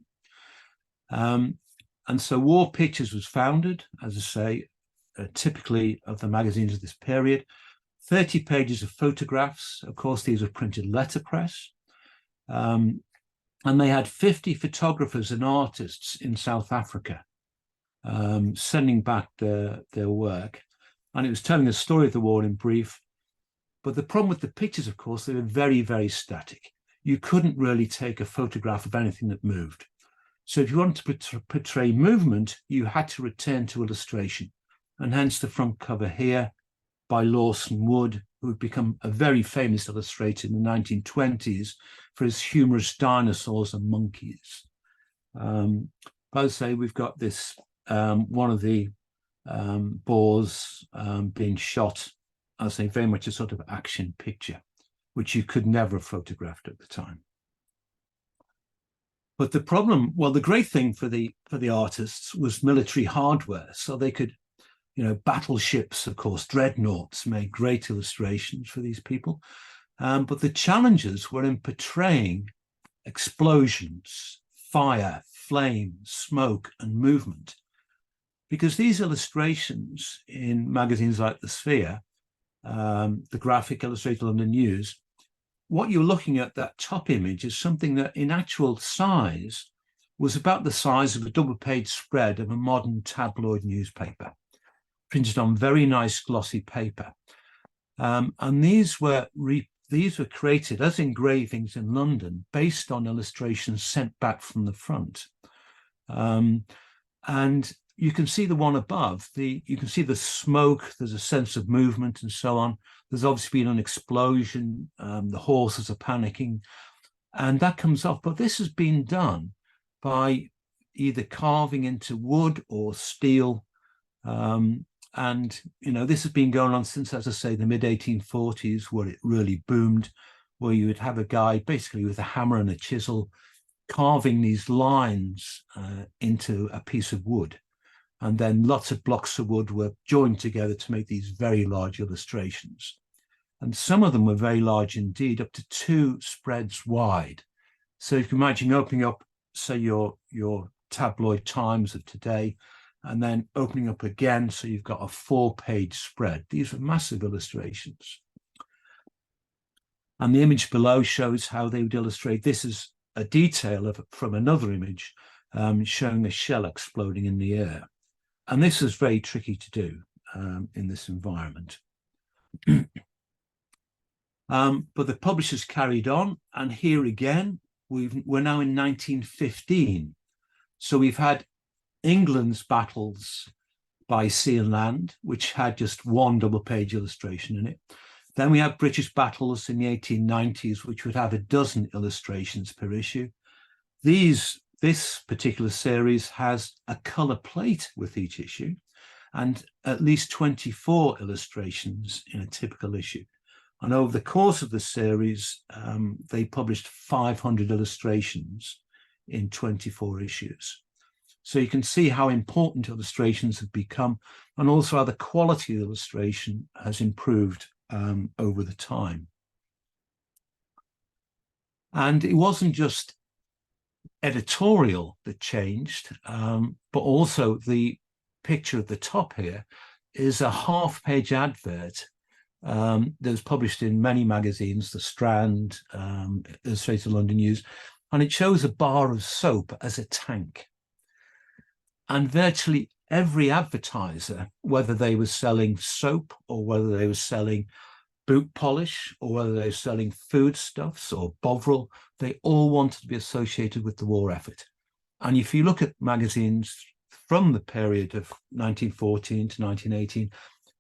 And so War Pictures was founded, as I say, typically of the magazines of this period. 30 pages of photographs. Of course, these were printed letterpress. And they had 50 photographers and artists in South Africa sending back their work. And it was telling the story of the war in brief. But the problem with the pictures, of course, they were very, very static. You couldn't really take a photograph of anything that moved. So if you wanted to portray movement, you had to return to illustration. And hence the front cover here by Lawson Wood, who had become a very famous illustrator in the 1920s for his humorous dinosaurs and monkeys. But as I say, we've got this, one of the Boers being shot, I say very much a sort of action picture, which you could never have photographed at the time. But the problem, well, the great thing for the artists was military hardware. So they could, battleships, of course, dreadnoughts made great illustrations for these people. But the challenges were in portraying explosions, fire, flame, smoke, and movement. because these illustrations in magazines like The Sphere, the Graphic, Illustrated London News, what you're looking at, that top image, is something that in actual size was about the size of a double-page spread of a modern tabloid newspaper, printed on very nice glossy paper. And these were created as engravings in London based on illustrations sent back from the front. And you can see the one above, you can see the smoke, there's a sense of movement and so on. There's obviously been an explosion, the horses are panicking, and that comes off. But this has been done by either carving into wood or steel. And, you know, this has been going on since, as I say, the mid-1840s, where it really boomed, where you would have a guy basically with a hammer and a chisel carving these lines into a piece of wood. And then lots of blocks of wood were joined together to make these very large illustrations. And some of them were very large indeed, up to 2 spreads wide. So you can imagine opening up, say, your tabloid Times of today, and then opening up again, so you've got a 4-page spread. These are massive illustrations. And the image below shows how they would illustrate. This is a detail from another image showing a shell exploding in the air. And this is very tricky to do in this environment. But the publishers carried on, and here again, we're now in 1915. So we've had England's battles by sea and land, which had just 1 double-page illustration in it. Then we have British battles in the 1890s, which would have a dozen illustrations per issue. This particular series has a colour plate with each issue, and at least 24 illustrations in a typical issue. And over the course of the series, they published 500 illustrations in 24 issues. So you can see how important illustrations have become, and also how the quality of illustration has improved over the time. And it wasn't just editorial that changed, but also the picture at the top here is a half-page advert that was published in many magazines, The Strand, Illustrated London News, and it shows a bar of soap as a tank. And virtually every advertiser, whether they were selling soap or whether they were selling boot polish or whether they were selling foodstuffs or Bovril, they all wanted to be associated with the war effort. And if you look at magazines from the period of 1914 to 1918,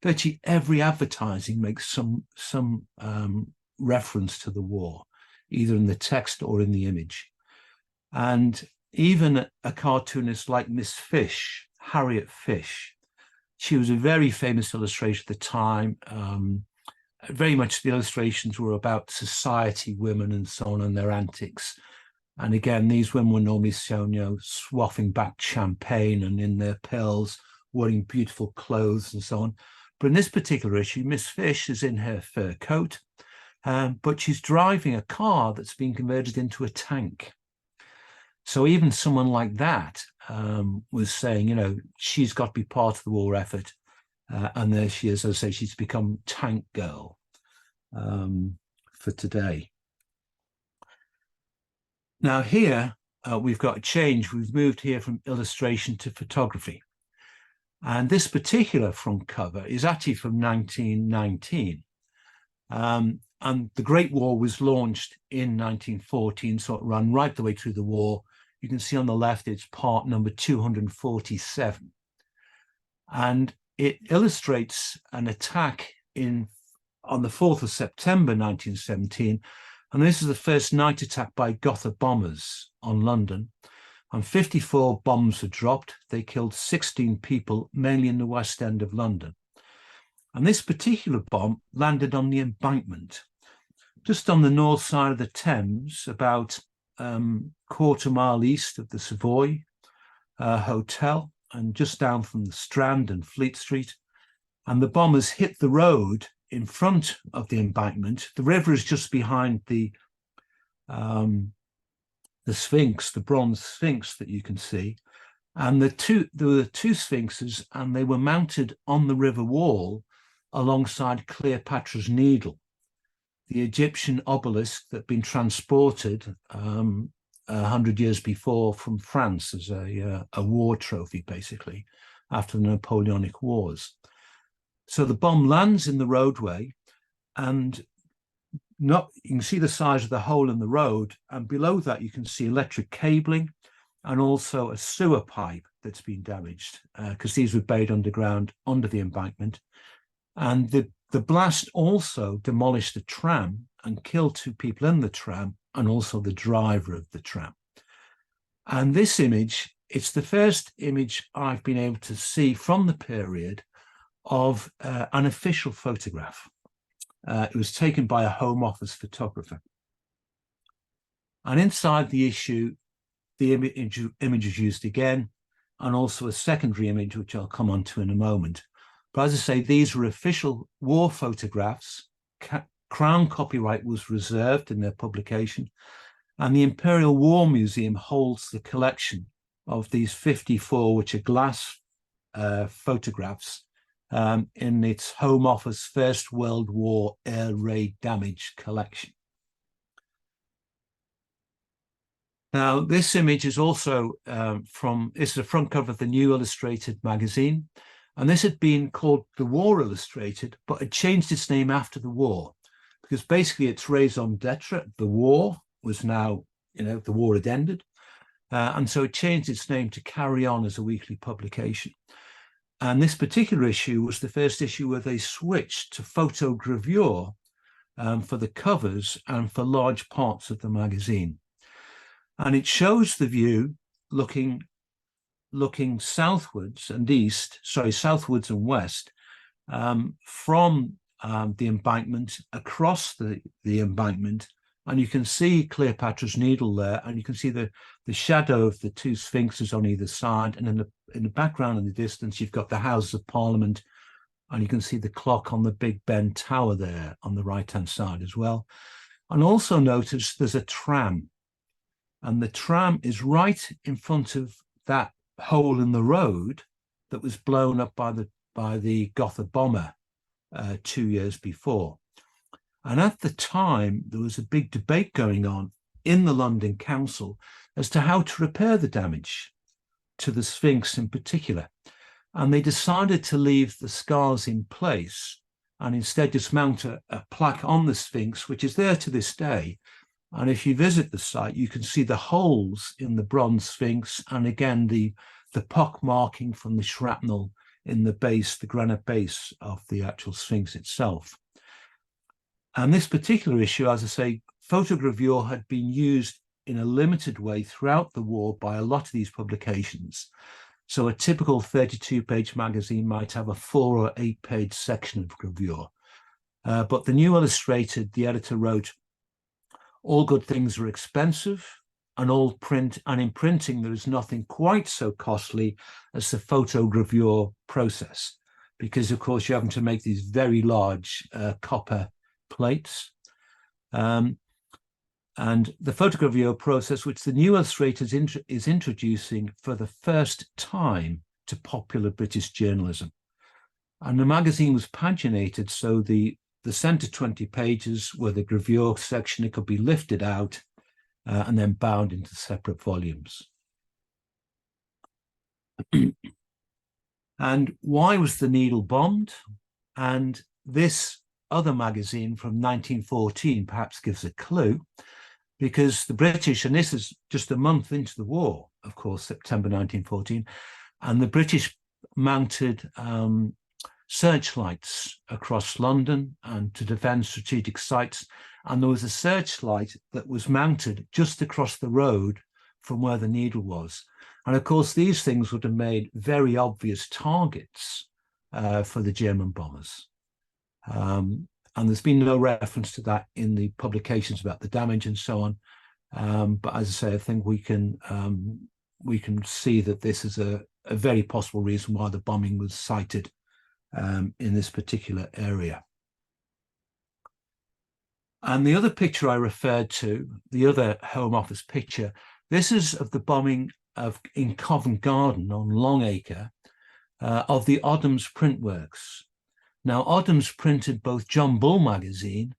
virtually every advertising makes some reference to the war, either in the text or in the image. And even a cartoonist like Miss Fish, Harriet Fish, she was a very famous illustrator at the time. Very much the illustrations were about society, women and so on, and their antics. And again, these women were normally shown, you know, swathing back champagne and in their pearls, wearing beautiful clothes and so on. But in this particular issue, Miss Fish is in her fur coat, but she's driving a car that's been converted into a tank. So even someone like that was saying, you know, she's got to be part of the war effort. And there she is, as I say, she's become tank girl for today. Now here, we've got a change. We've moved here from illustration to photography. And this particular front cover is actually from 1919. And the Great War was launched in 1914, so it ran right the way through the war. You can see on the left, it's part number 247. And it illustrates an attack on the 4th of September 1917. And this is the first night attack by Gotha bombers on London. And 54 bombs were dropped. They killed 16 people, mainly in the West End of London. And this particular bomb landed on the embankment, just on the north side of the Thames, about quarter mile east of the Savoy Hotel, and just down from the Strand and Fleet Street. And the bombers hit the road in front of the embankment. The river is just behind the Sphinx, the bronze Sphinx that you can see. And there were two sphinxes, and they were mounted on the river wall alongside Cleopatra's Needle, the Egyptian obelisk that had been transported 100 years before from France as a war trophy, basically, after the Napoleonic Wars. So the bomb lands in the roadway, and you can see the size of the hole in the road, and below that you can see electric cabling and also a sewer pipe that's been damaged, because these were buried underground under the embankment. And the blast also demolished the tram and killed 2 people in the tram and also the driver of the tram. And this image, it's the first image I've been able to see from the period of an official photograph. It was taken by a Home Office photographer. And inside the issue, the image is used again, and also a secondary image, which I'll come on to in a moment. But as I say, these were official war photographs. Crown copyright was reserved in their publication, and the Imperial War Museum holds the collection of these 54, which are glass photographs, in its Home Office First World War air raid damage collection. Now, this image is also this is the front cover of the New Illustrated magazine, and this had been called The War Illustrated, but it changed its name after the war, because basically its raison d'etre, the war, was now, the war had ended, and so it changed its name to carry on as a weekly publication. And this particular issue was the first issue where they switched to photogravure for the covers and for large parts of the magazine. And it shows the view looking southwards and southwards and west, from the embankment across the embankment, and you can see Cleopatra's Needle there, and you can see the shadow of the 2 sphinxes on either side, and in the background in the distance you've got the Houses of Parliament, and you can see the clock on the Big Ben Tower there on the right hand side as well. And also notice there's a tram, and the tram is right in front of that hole in the road that was blown up by the Gotha bomber 2 years before. And at the time, there was a big debate going on in the London Council as to how to repair the damage to the Sphinx in particular. And they decided to leave the scars in place and instead just mount a plaque on the Sphinx, which is there to this day. And if you visit the site, you can see the holes in the bronze Sphinx, and again the pock marking from the shrapnel in the base, the granite base of the actual Sphinx itself. And this particular issue, as I say, photogravure had been used in a limited way throughout the war by a lot of these publications. So a typical 32-page magazine might have a 4 or 8-page section of gravure. But the New Illustrated, the editor wrote, "All good things are expensive, and in printing there is nothing quite so costly as the photogravure process, because of course you're having to make these very large copper plates." And the photogravure process, which the New Illustrator is introducing for the first time to popular British journalism. And the magazine was paginated, so the center 20 pages were the gravure section. It could be lifted out and then bound into separate volumes. And why was the Needle bombed? And this other magazine from 1914 perhaps gives a clue, because the British, and this is just a month into the war, of course, September 1914, and the British mounted searchlights across London and to defend strategic sites. And there was a searchlight that was mounted just across the road from where the Needle was. And of course, these things would have made very obvious targets for the German bombers. And there's been no reference to that in the publications about the damage and so on. But as I say, I think we can see that this is a very possible reason why the bombing was cited in this particular area. And the other picture I referred to, the other Home Office picture, this is of the bombing in Covent Garden on Longacre of the Oddham's print works. Now, Oddham's printed both John Bull magazine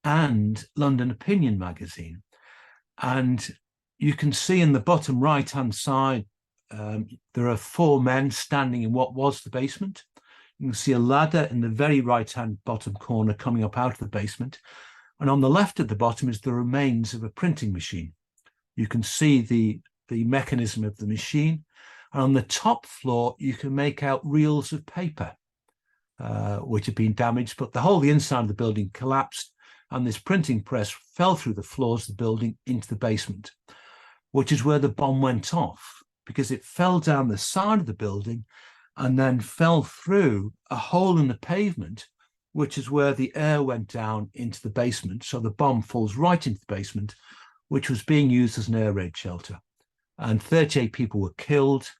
and London Opinion magazine. And you can see in the bottom right-hand side, there are 4 men standing in what was the basement. You can see a ladder in the very right-hand bottom corner coming up out of the basement. And on the left at the bottom is the remains of a printing machine. You can see the mechanism of the machine. And on the top floor, you can make out reels of paper, which had been damaged, but the inside of the building collapsed, and this printing press fell through the floors of the building into the basement, which is where the bomb went off, because it fell down the side of the building and then fell through a hole in the pavement, which is where the air went down into the basement. So the bomb falls right into the basement, which was being used as an air raid shelter. And 38 people were killed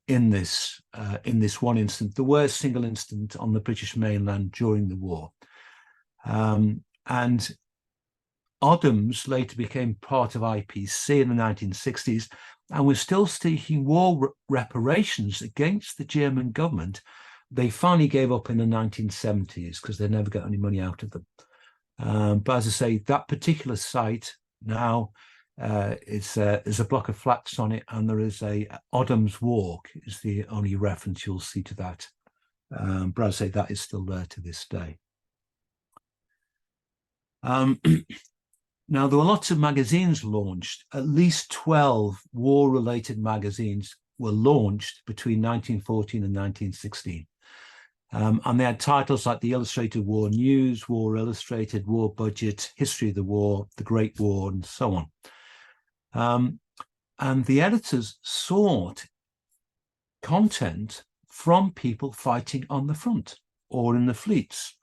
in this one incident, the worst single incident on the British mainland during the war. And Oddham's later became part of IPC in the 1960s, and was still seeking war reparations against the German government. They finally gave up in the 1970s because they never got any money out of them. But as I say, that particular site now is a block of flats on it, and there is a Oddham's Walk is the only reference you'll see to that. But as I say, that is still there to this day. Now, there were lots of magazines launched. At least 12 war-related magazines were launched between 1914 and 1916. And they had titles like the Illustrated War News, War Illustrated, War Budget, History of the War, The Great War, and so on. And the editors sought content from people fighting on the front or in the fleets.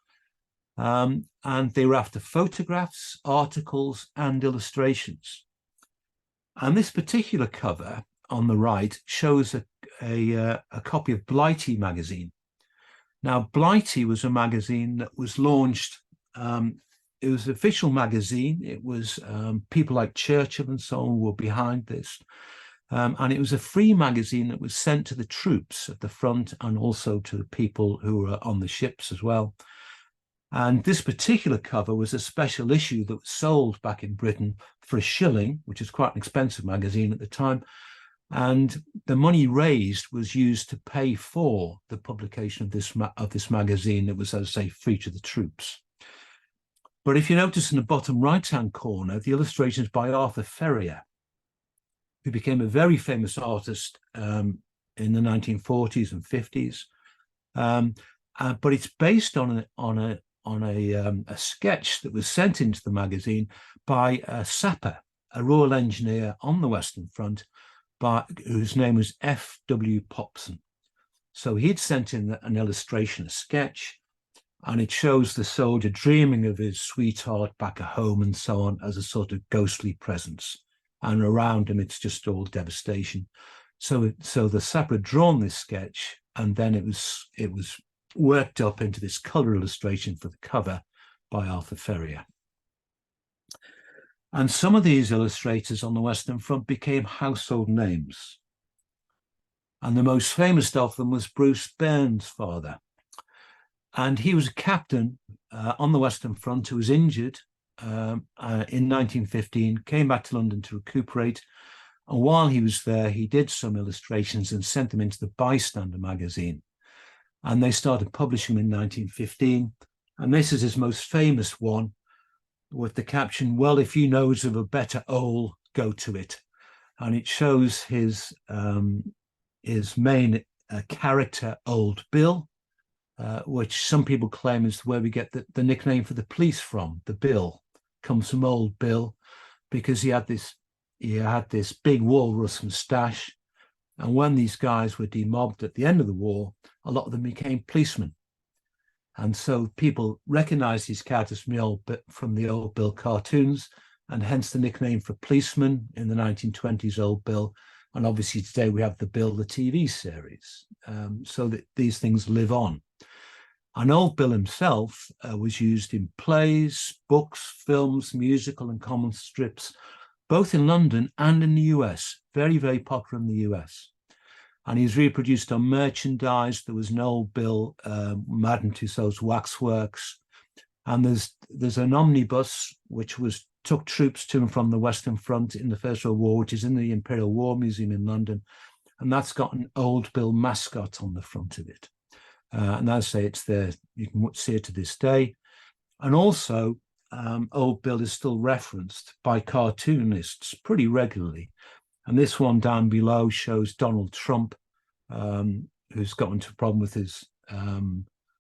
And they were after photographs, articles, and illustrations. And this particular cover on the right shows a copy of Blighty magazine. Now, Blighty was a magazine that was launched. It was an official magazine. It was people like Churchill and so on were behind this. And it was a free magazine that was sent to the troops at the front and also to the people who were on the ships as well. And this particular cover was a special issue that was sold back in Britain for £1, which is quite an expensive magazine at the time. And the money raised was used to pay for the publication of this magazine that was, as I say, free to the troops. But if you notice in the bottom right-hand corner, the illustration is by Arthur Ferrier, who became a very famous artist in the 1940s and 50s. But it's based on a sketch that was sent into the magazine by a sapper, a Royal Engineer on the Western Front, whose name was F.W. Popson. So he'd sent in an illustration, a sketch, and it shows the soldier dreaming of his sweetheart back at home and so on as a sort of ghostly presence. And around him, it's just all devastation. So the sapper had drawn this sketch, and then it was worked up into this color illustration for the cover by Arthur Ferrier. And some of these illustrators on the Western Front became household names. And the most famous of them was Bruce Bairnsfather. And he was a captain on the Western Front who was injured in 1915, came back to London to recuperate. And while he was there, he did some illustrations and sent them into the Bystander magazine. And they started publishing them in 1915. And this is his most famous one, with the caption, "Well, if you knows of a better 'ole, go to it." And it shows his main character, Old Bill, which some people claim is where we get the nickname for the police from. The Bill comes from Old Bill because he had this big walrus moustache. And when these guys were demobbed at the end of the war, a lot of them became policemen. And so people recognized his characters from the Old Bill cartoons, and hence the nickname for policeman in the 1920s, Old Bill. And obviously today we have the Bill, the TV series, so that these things live on. And Old Bill himself was used in plays, books, films, musical and comic strips, both in London and in the US, very, very popular in the US. And he's reproduced on merchandise. There was an old bill, Madame Tussauds Waxworks. And there's an omnibus which took troops to and from the Western Front in the First World War, which is in the Imperial War Museum in London. And that's got an Old Bill mascot on the front of it. And as I say, it's there. You can see it to this day. And also, Old Bill is still referenced by cartoonists pretty regularly. And this one down below shows Donald Trump, who's got into a problem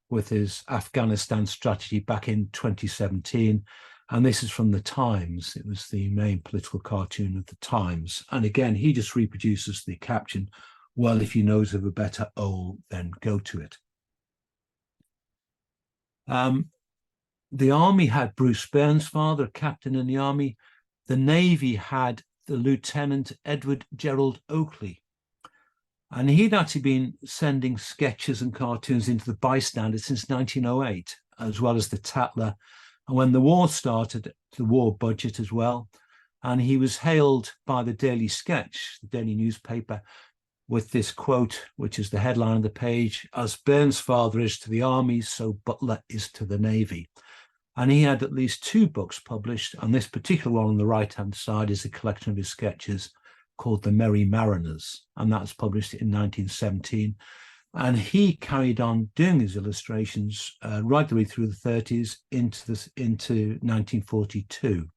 with his Afghanistan strategy back in 2017. And this is from the Times. It was the main political cartoon of the Times. And again, he just reproduces the caption, well, if you knows of a better owl, then go to it. The Army had Bruce Bairnsfather, a captain in the Army. The Navy had the Lieutenant Edward Gerald Oakley. And he'd actually been sending sketches and cartoons into the Bystander since 1908, as well as the Tatler. And when the war started, the war budget as well. And he was hailed by the Daily Sketch, the daily newspaper, with this quote, which is the headline of the page, as Bairnsfather is to the Army, so Butler is to the Navy. And he had at least 2 books published. And this particular one on the right-hand side is a collection of his sketches called The Merry Mariners. And that's published in 1917. And he carried on doing his illustrations right the way through the 30s into 1942.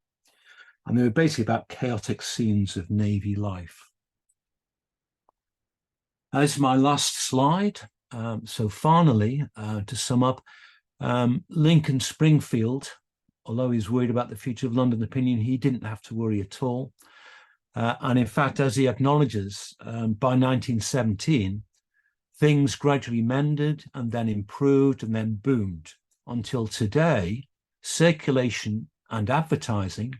And they were basically about chaotic scenes of Navy life. This is my last slide. So finally, to sum up, Lincoln Springfield, although he's worried about the future of London opinion, he didn't have to worry at all. And in fact, as he acknowledges, by 1917, things gradually mended and then improved and then boomed until today, circulation and advertising,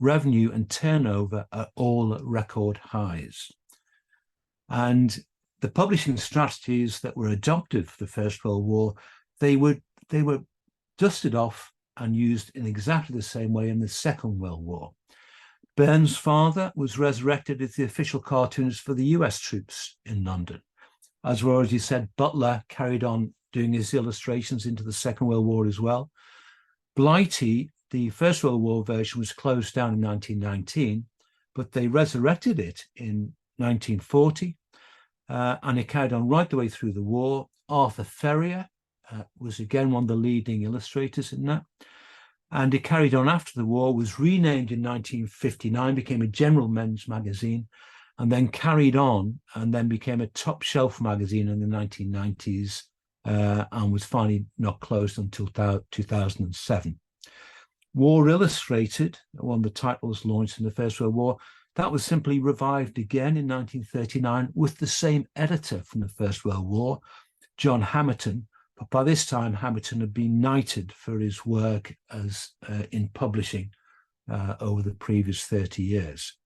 revenue and turnover are all at record highs. And the publishing strategies that were adopted for the First World War, they were dusted off and used in exactly the same way in the Second World War. Bairnsfather was resurrected as the official cartoonist for the US troops in London. As we already said, Butler carried on doing his illustrations into the Second World War as well. Blighty, the First World War version, was closed down in 1919, but they resurrected it in 1940, and it carried on right the way through the war. Arthur Ferrier was again one of the leading illustrators in that. And it carried on after the war, was renamed in 1959, became a general men's magazine, and then carried on and then became a top shelf magazine in the 1990s and was finally not closed until 2007. War Illustrated, one of the titles launched in the First World War, that was simply revived again in 1939 with the same editor from the First World War, John Hamerton. But by this time, Hamerton had been knighted for his work as in publishing over the previous 30 years.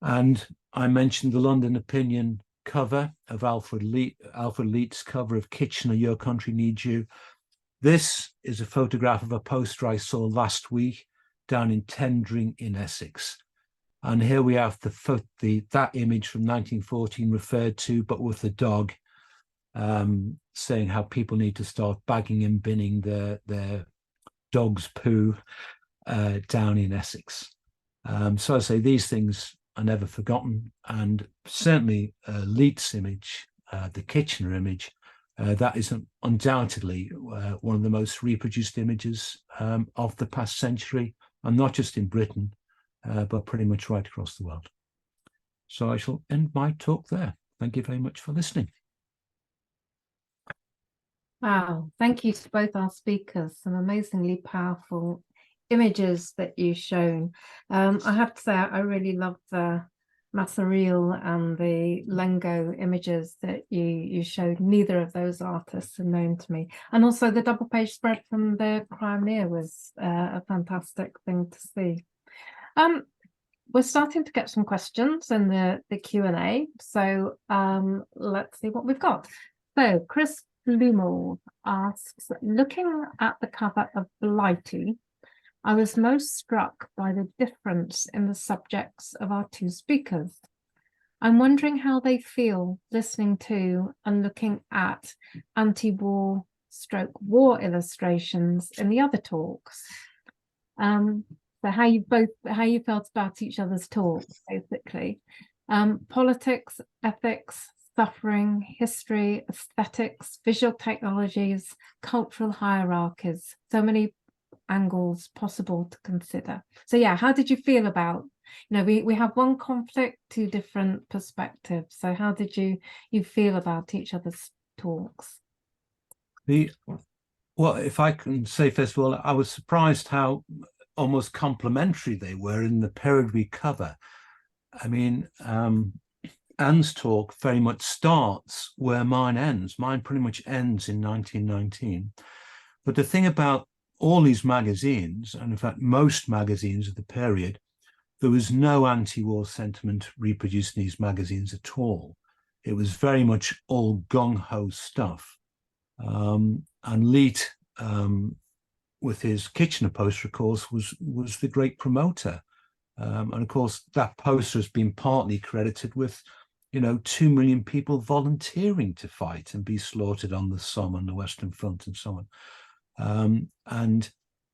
And I mentioned the London Opinion cover of Alfred Leet's cover of Kitchener, Your Country Needs You. This is a photograph of a poster I saw last week down in Tendring in Essex. And here we have that image from 1914 referred to, but with the dog, saying how people need to start bagging and binning their dog's poo down in Essex. So I say these things are never forgotten, and certainly Leet's image, the Kitchener image, that is undoubtedly one of the most reproduced images of the past century, and not just in Britain, but pretty much right across the world. So I shall end my talk there. Thank you very much for listening. Wow, thank you to both our speakers. Some amazingly powerful images that you've shown. I have to say, I really love the Massareal and the Lengo images that you showed. Neither of those artists are known to me. And also the double page spread from the Crimea was a fantastic thing to see. We're starting to get some questions in the Q&A. So let's see what we've got. So Chris Blumel asks, looking at the cover of Blighty, I was most struck by the difference in the subjects of our two speakers. I'm wondering how they feel listening to and looking at anti-war stroke war illustrations in the other talks. So how you felt about each other's talks, basically. Politics, ethics, suffering, history, aesthetics, visual technologies, cultural hierarchies, so many angles possible to consider. So yeah, how did you feel about, we have one conflict, two different perspectives. So how did you feel about each other's talks? Well, if I can say first of all, I was surprised how almost complementary they were in the period we cover. I mean, Anne's talk very much starts where mine ends. Mine pretty much ends in 1919. But the thing about all these magazines, and in fact most magazines of the period, there was no anti-war sentiment reproduced in these magazines at all. It was very much all gung-ho stuff. And Leet, with his Kitchener poster, of course, was the great promoter. And of course, that poster has been partly credited with, 2 million people volunteering to fight and be slaughtered on the Somme and the Western Front and so on. And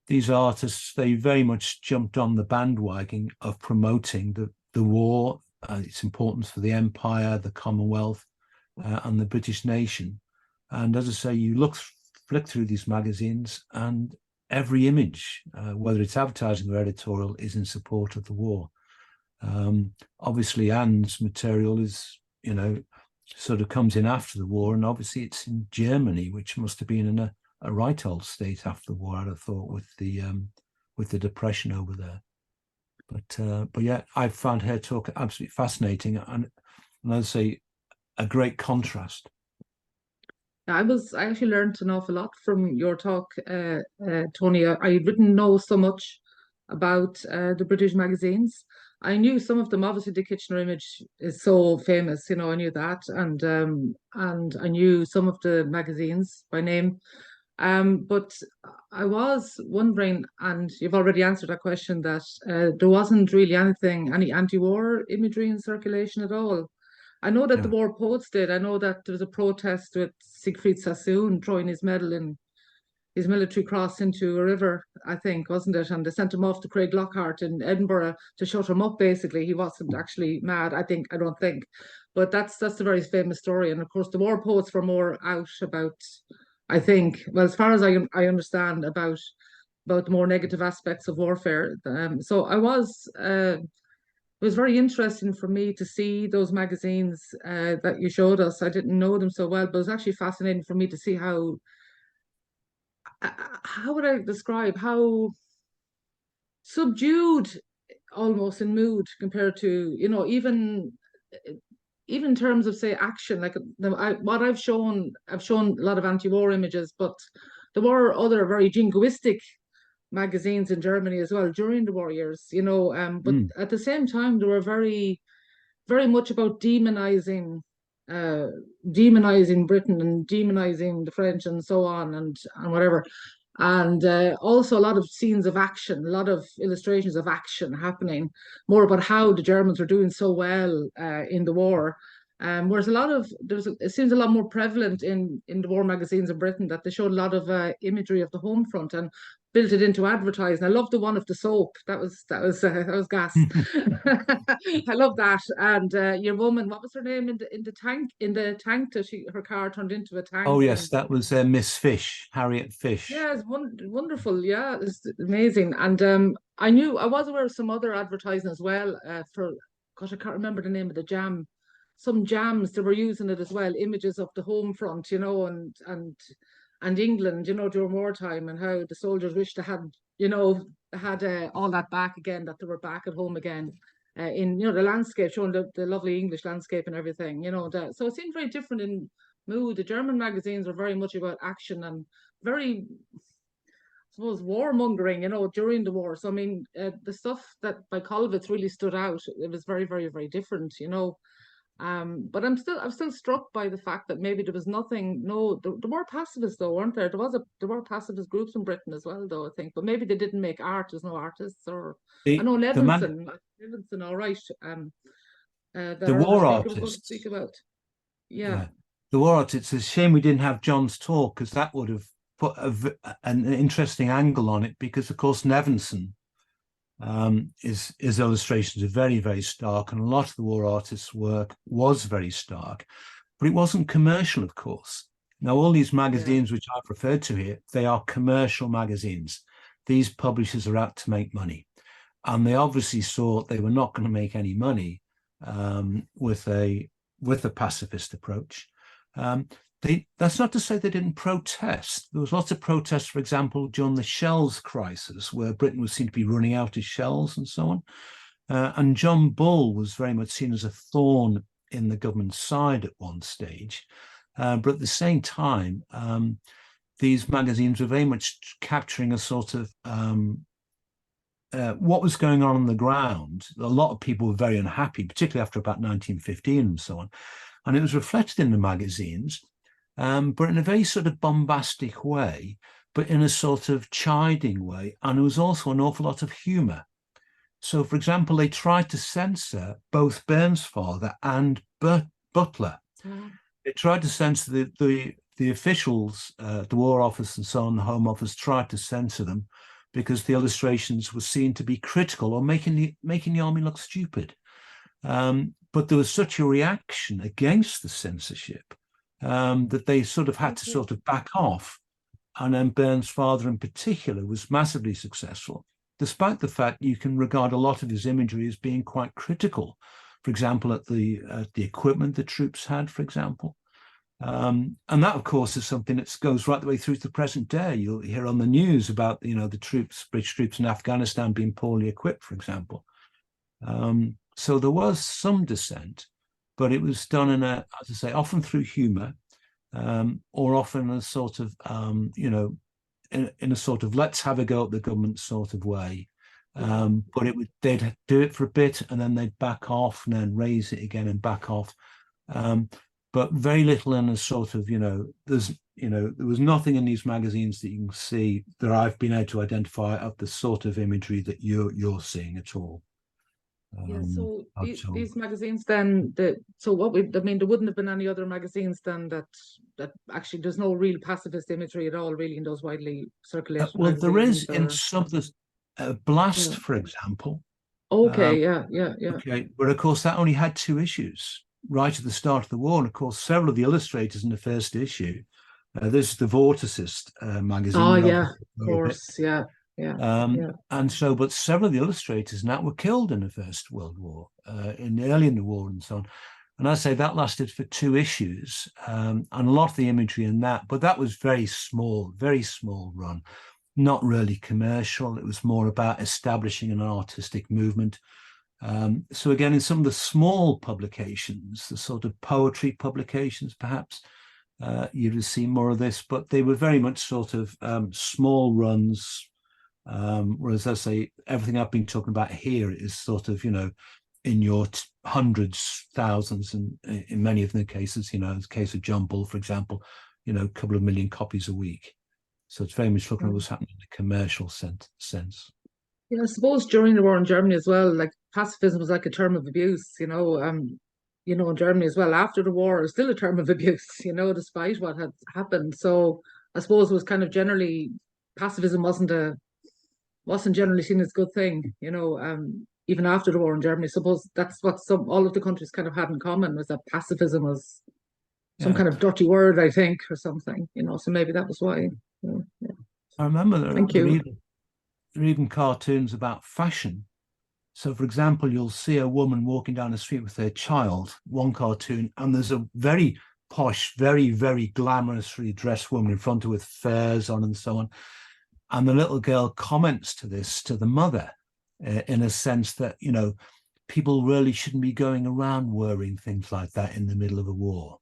these artists, they very much jumped on the bandwagon of promoting the war, its importance for the Empire, the Commonwealth, and the British nation. And as I say, you flick through these magazines and every image, whether it's advertising or editorial, is in support of the war. Obviously, Anne's material is, sort of comes in after the war, and obviously it's in Germany, which must have been in a right old state after the war, I'd have thought, with the depression over there. But yeah, I found her talk absolutely fascinating, and I'd say a great contrast. I actually learned an awful lot from your talk, Tony. I didn't know so much about the British magazines. I knew some of them. Obviously, the Kitchener image is so famous, I knew that, and I knew some of the magazines by name. But I was wondering, and you've already answered that question, that there wasn't really any anti-war imagery in circulation at all. I know that the war poets did. I know that there was a protest with Siegfried Sassoon throwing his medal in his military cross into a river, I think, wasn't it? And they sent him off to Craig Lockhart in Edinburgh to shut him up, basically. He wasn't actually mad, I don't think. But that's a very famous story. And of course, the war poets were more out about, I think, well, as far as I understand, about the more negative aspects of warfare. So it was very interesting for me to see those magazines that you showed us. I didn't know them so well, but it was actually fascinating for me to see how would I describe, how subdued almost in mood compared to, even in terms of, say, action. Like what I've shown a lot of anti-war images, but there were other very jingoistic magazines in Germany as well during the war years, but at the same time, they were very, very much about demonizing Britain and demonizing the French and so on and whatever. And also a lot of scenes of action, a lot of illustrations of action happening, more about how the Germans were doing so well in the war. Whereas it seems a lot more prevalent in the war magazines in Britain, that they showed a lot of imagery of the home front and built it into advertising. I love the one of the soap. That was gas. I love that. And your woman, what was her name in the tank? In the tank, her car turned into a tank. Oh yes, that was Miss Fish, Harriet Fish. Yeah, it's wonderful. Yeah, it's amazing. And I was aware of some other advertising as well. Gosh, I can't remember the name of the jam. Some jams, they were using it as well. Images of the home front, and England, during wartime, and how the soldiers wished they had, all that back again, that they were back at home again, in the landscape, showing the lovely English landscape and everything, so it seemed very different in mood. The German magazines are very much about action and very, I suppose, warmongering, during the war. So I mean, the stuff that by Kollwitz really stood out. It was very, very, very different, but I'm still struck by the fact that maybe there was nothing. No, there were pacifists though, weren't there? There were pacifist groups in Britain as well, though, I think. But maybe they didn't make art. There's no artists, or I know Levinson, all right. that The our other war speaker was going to artists. speak about. Yeah. Yeah. The war artists. It's a shame we didn't have John's talk, because that would have put an interesting angle on it, because of course Nevinson, his illustrations are very, very stark, and a lot of the war artists' work was very stark, but it wasn't commercial, of course. Now, all these magazines which I've referred to here, they are commercial magazines. These publishers are out to make money, and they obviously saw they were not going to make any money with a pacifist approach. That's not to say they didn't protest. There was lots of protests, for example, during the shells crisis, where Britain was seen to be running out of shells and so on. And John Bull was very much seen as a thorn in the government's side at one stage. But at the same time, these magazines were very much capturing a sort of what was going on the ground. A lot of people were very unhappy, particularly after about 1915 and so on. And it was reflected in the magazines, but in a very sort of bombastic way, but in a sort of chiding way. And there was also an awful lot of humour. So, for example, they tried to censor both Bairnsfather and Butler. They tried to censor the officials, the War Office and so on, the Home Office tried to censor them because the illustrations were seen to be critical or making the army look stupid. But there was such a reaction against the censorship that they sort of had to sort of back off. And then Bairnsfather in particular was massively successful, despite the fact you can regard a lot of his imagery as being quite critical. For example, at the equipment the troops had, for example. And that, of course, is something that goes right the way through to the present day. You'll hear on the news about, the troops, British troops in Afghanistan being poorly equipped, for example. So there was some dissent, but it was done in as I say, often through humour, or often a sort of, in a sort of let's have a go at the government sort of way. But they'd do it for a bit and then they'd back off and then raise it again and back off. But very little in a sort of, there was nothing in these magazines that you can see that I've been able to identify of the sort of imagery that you're seeing at all. So these magazines then, there wouldn't have been any other magazines then that actually there's no real pacifist imagery at all really in those widely circulated well, magazines. there is in some of the Blast, for example. Okay, Okay, but of course that only had 2 issues right at the start of the war, and of course several of the illustrators in the first issue. This is the Vorticist magazine. Oh yeah, of course, yeah. And so, but several of the illustrators now were killed in the First World War, early in the war and so on. And I say that lasted for 2 issues, and a lot of the imagery in that, but that was very small run, not really commercial. It was more about establishing an artistic movement. So again, in some of the small publications, the sort of poetry publications, perhaps, you'd have seen more of this, but they were very much sort of small runs. Whereas I say everything I've been talking about here is sort of, in your hundreds, thousands, and in many of the cases, in the case of John Bull, for example, a couple of million copies a week. So it's very much looking at what's happening in the commercial sense. Yeah, I suppose during the war in Germany as well, like pacifism was like a term of abuse, in Germany as well. After the war, it was still a term of abuse, despite what had happened. So I suppose it was kind of generally, pacifism wasn't generally seen as a good thing, even after the war in Germany. I suppose that's what all of the countries kind of had in common, was that pacifism was some kind of dirty word, I think, or something, so maybe that was why. Yeah. I remember there are even cartoons about fashion. So, for example, you'll see a woman walking down the street with her child, one cartoon, and there's a very posh, very, very glamorously dressed woman in front of her with furs on and so on. And the little girl comments to the mother, in a sense that, people really shouldn't be going around wearing things like that in the middle of a war.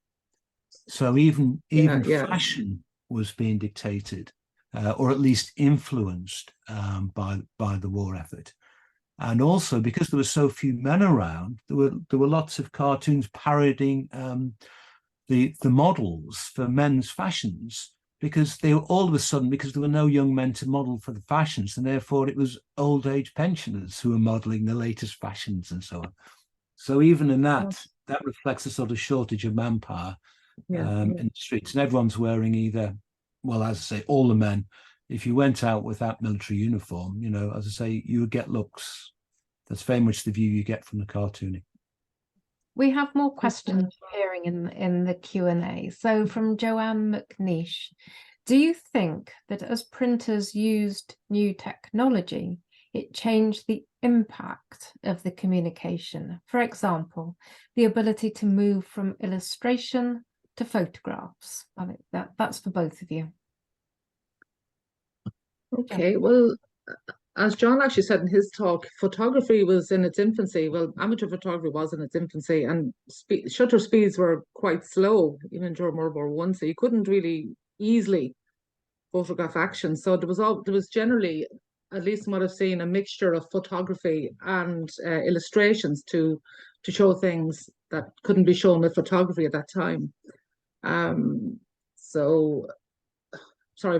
So even fashion was being dictated, or at least influenced by the war effort. And also, because there were so few men around, there were lots of cartoons parodying the models for men's fashions, because they were all of a sudden, because there were no young men to model for the fashions, and therefore it was old age pensioners who were modeling the latest fashions and so on. So even in that reflects a sort of shortage of manpower in the streets, and everyone's wearing either, well, as I say, all the men. If you went out without military uniform, you know, as I say, you would get looks. That's very much the view you get from the cartooning. We have more questions appearing in the Q&A. So from Joanne McNeish, do you think that as printers used new technology, it changed the impact of the communication? For example, the ability to move from illustration to photographs. I think that's for both of you. Okay, well, as John actually said in his talk, photography was in its infancy. Well, amateur photography was in its infancy, and shutter speeds were quite slow, even during World War I. So you couldn't really easily photograph action. So there was generally, at least from what I've seen, a mixture of photography and illustrations to show things that couldn't be shown with photography at that time. So. Sorry,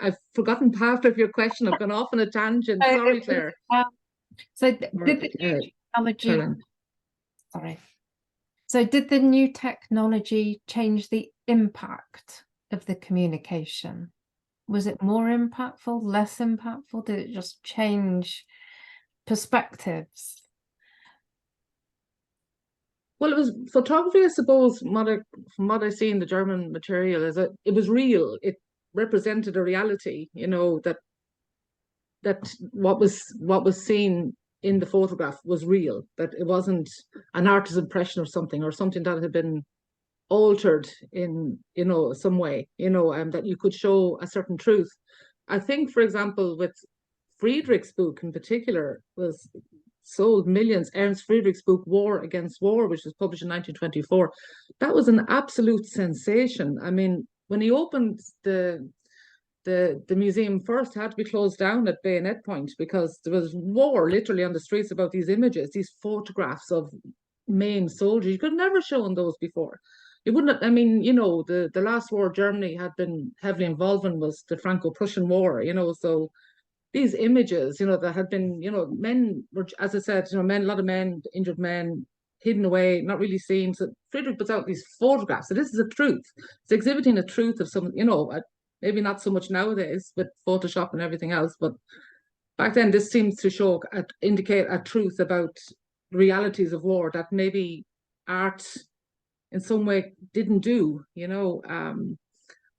I've forgotten part of your question. I've gone off on a tangent. Sorry, Claire. So did the new technology, So did the new technology change the impact of the communication? Was it more impactful, less impactful? Did it just change perspectives? Well, it was photography, I suppose, from what I see in the German material, is that it was real. It represented a reality, you know, that what was seen in the photograph was real, that it wasn't an artist's impression of something or something that had been altered in, you know, some way, you know, and that you could show a certain truth. I think, for example, with Friedrich's book in particular, was sold millions. Ernst Friedrich's book War Against War, which was published in 1924, that was an absolute sensation. I mean, when he opened the museum first, had to be closed down at bayonet point because there was war literally on the streets about these images, these photographs of maimed soldiers. You could never show on those before. You wouldn't. I mean, you know, the last war Germany had been heavily involved in was the Franco-Prussian War. You know, so these images, you know, that had been, you know, men were, as I said, you know, a lot of men, injured men, hidden away, not really seen. So Friedrich puts out these photographs. So this is a truth. It's exhibiting a truth of some, you know, maybe not so much nowadays with Photoshop and everything else, but back then this seems to indicate a truth about realities of war that maybe art in some way didn't do, you know.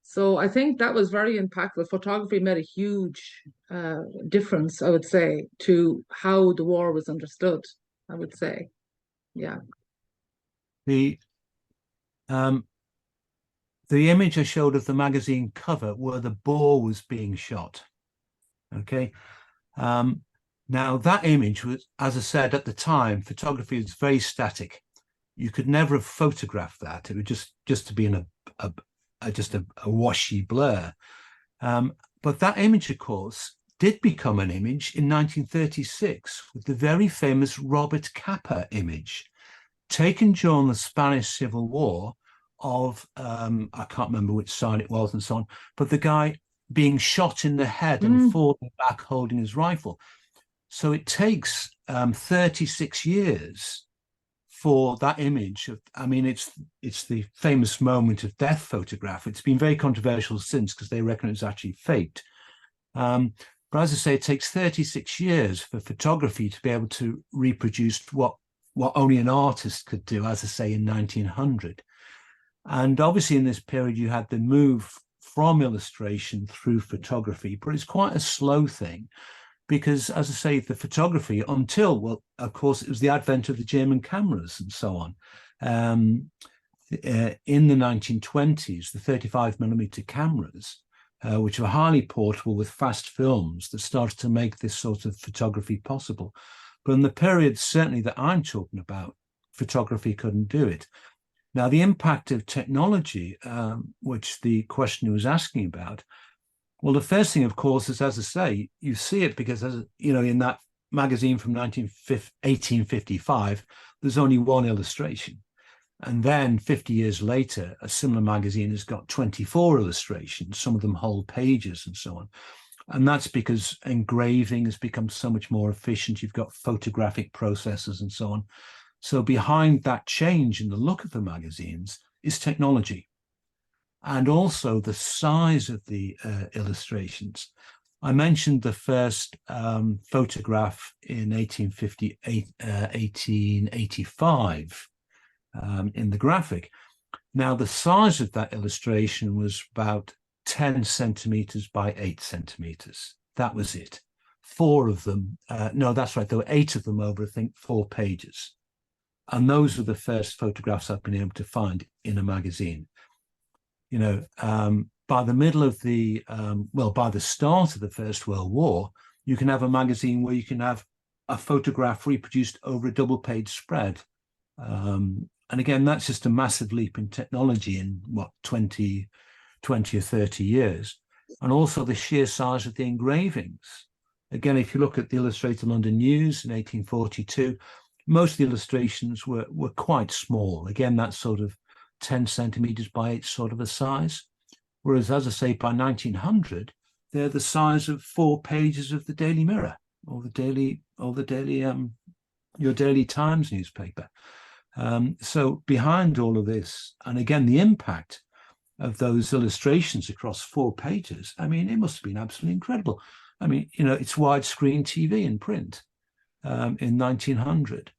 So I think that was very impactful. Photography made a huge difference, I would say, to how the war was understood, I would say. Yeah. The image I showed of the magazine cover where the boar was being shot. Okay. Now that image was, as I said at the time, photography is very static. You could never have photographed that. It would just to be in a washy blur. But that image, of course, did become an image in 1936 with the very famous Robert Capa image taken during the Spanish Civil War of, I can't remember which side it was and so on, but the guy being shot in the head and falling back holding his rifle. So it takes 36 years for that image of, I mean, it's the famous moment of death photograph. It's been very controversial since because they reckon it's actually faked. But as I say, it takes 36 years for photography to be able to reproduce what only an artist could do, as I say, in 1900. And obviously in this period, you had the move from illustration through photography, but it's quite a slow thing because, as I say, the photography until, well, of course, it was the advent of the German cameras and so on. In the 1920s, the 35mm cameras, which were highly portable with fast films, that started to make this sort of photography possible. But in the period, certainly that I'm talking about, photography couldn't do it. Now, the impact of technology, which the questioner was asking about, well, the first thing, of course, is, as I say, you see it because, as you know, in that magazine from 1855, there's only one illustration. And then 50 years later, a similar magazine has got 24 illustrations, some of them whole pages and so on. And that's because engraving has become so much more efficient. You've got photographic processes and so on. So behind that change in the look of the magazines is technology, and also the size of the illustrations. I mentioned the first photograph in 1885 in the graphic. Now, the size of that illustration was about 10 centimeters by 8 centimeters. That was it. 4 of them, no, that's right, there were 8 of them over, I think, 4 pages. And those were the first photographs I've been able to find in a magazine. You know, by the middle of the, well, by the start of the First World War, you can have a magazine where you can have a photograph reproduced over a double-page spread. And again, that's just a massive leap in technology in, what, 20 or 30 years. And also the sheer size of the engravings. Again, if you look at the Illustrated London News in 1842, most of the illustrations were quite small. Again, that's sort of 10 centimeters by 8 sort of a size. Whereas, as I say, by 1900, they're the size of 4 pages of the Daily Mirror or your Daily Times newspaper. So behind all of this, and again, the impact of those illustrations across 4 pages, I mean, it must have been absolutely incredible. I mean, you know, it's widescreen TV in print in 1900.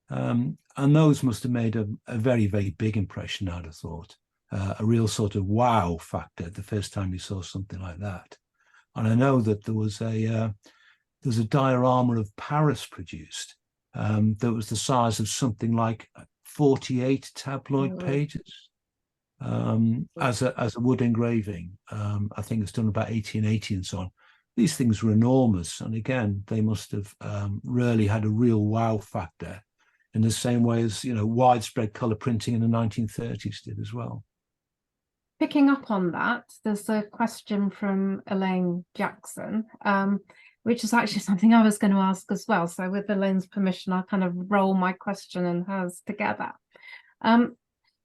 And those must have made a very, very big impression, I'd have thought. A real sort of wow factor the first time you saw something like that. And I know that there was a diorama of Paris produced that was the size of something like 48 tabloid pages as a wood engraving. I think it's done about 1880 and so on. These things were enormous. And again, they must have really had a real wow factor in the same way as, you know, widespread colour printing in the 1930s did as well. Picking up on that, there's a question from Elaine Jackson, which is actually something I was going to ask as well. So with Elaine's permission, I'll kind of roll my question and hers together.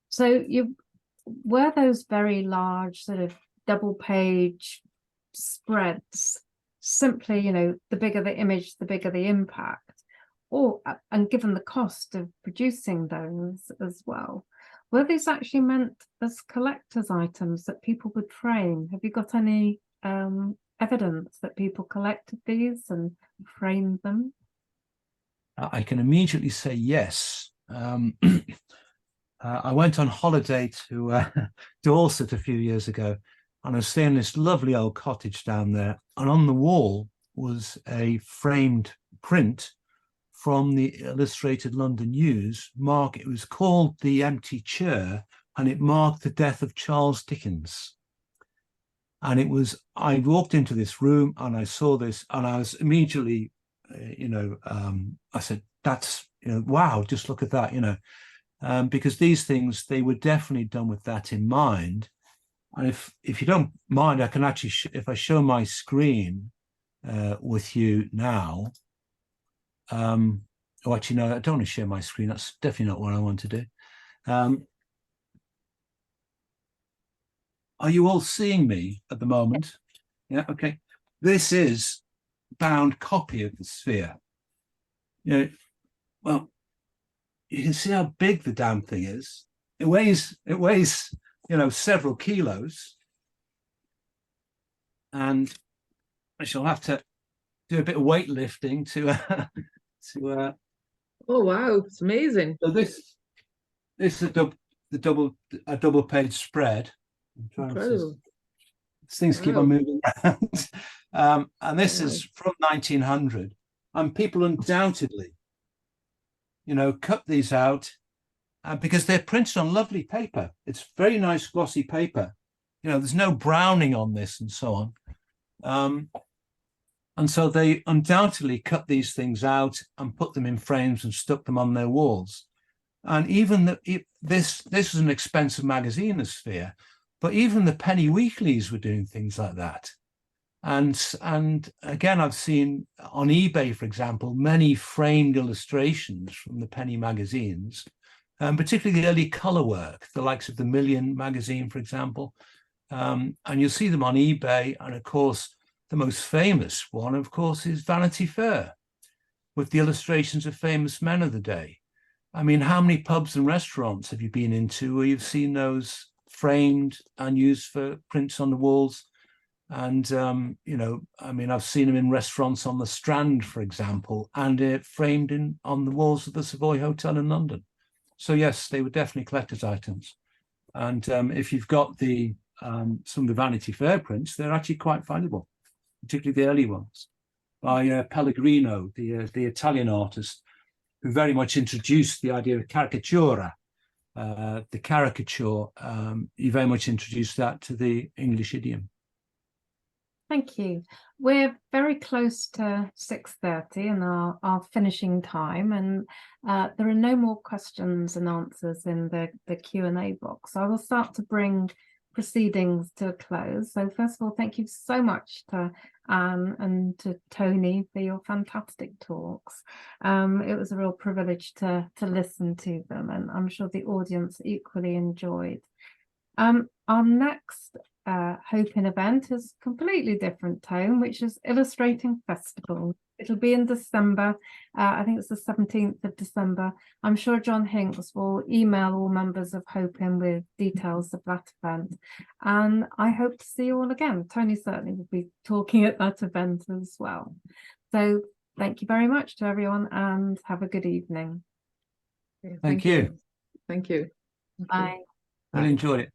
So were those very large sort of double page spreads simply, you know, the bigger the image, the bigger the impact? Or, and given the cost of producing those as well, were these actually meant as collector's items that people would frame? Have you got any evidence that people collected these and framed them? I can immediately say yes. I went on holiday to Dorset a few years ago, and I was staying in this lovely old cottage down there, and on the wall was a framed print from the Illustrated London News. It was called The Empty Chair, and it marked the death of Charles Dickens. And it was, I walked into this room and I saw this, and I was immediately, I said, that's, wow, just look at that, because these things, they were definitely done with that in mind. And if you don't mind, I can actually, if I show my screen with you now, actually, no, I don't want to share my screen. That's definitely not what I want to do. Are you all seeing me at the moment? Yeah, okay. This is a bound copy of the sphere. Well, you can see how big the damn thing is. It weighs, several kilos. And I shall have to do a bit of weightlifting to oh wow, it's amazing. So this is a double page spread. Incredible. These things keep on moving around. And this is from 1900, and people undoubtedly cut these out because they're printed on lovely paper. It's very nice glossy paper. There's no browning on this and so on. And so they undoubtedly cut these things out and put them in frames and stuck them on their walls. And even this is an expensive magazine, the Sphere, but even the penny weeklies were doing things like that. And again, I've seen on eBay, for example, many framed illustrations from the penny magazines, particularly the early color work, the likes of the Million magazine, for example. And you'll see them on eBay. And of course, the most famous one, of course, is Vanity Fair, with the illustrations of famous men of the day. I mean, how many pubs and restaurants have you been into where you've seen those framed and used for prints on the walls? And, you know, I mean, I've seen them in restaurants on the Strand, for example, and framed on the walls of the Savoy Hotel in London. So yes, they were definitely collector's items. And if you've got the some of the Vanity Fair prints, they're actually quite valuable, particularly the early ones by Pellegrino, the Italian artist, who very much introduced the idea of caricatura. The caricature, he very much introduced that to the English idiom. Thank you. We're very close to 6:30 and our finishing time, and there are no more questions and answers in the Q&A box. I will start to bring proceedings to a close. So first of all, thank you so much to Anne and to Tony for your fantastic talks. It was a real privilege to listen to them, and I'm sure the audience equally enjoyed. Our next HoPIN event is completely different tone, which is Illustrating Festival. It'll be in December. I think it's the 17th of December. I'm sure John Hinks will email all members of HoPIN with details of that event. And I hope to see you all again. Tony certainly will be talking at that event as well. So thank you very much to everyone and have a good evening. Thank you. Thank you. Bye. Really enjoyed it.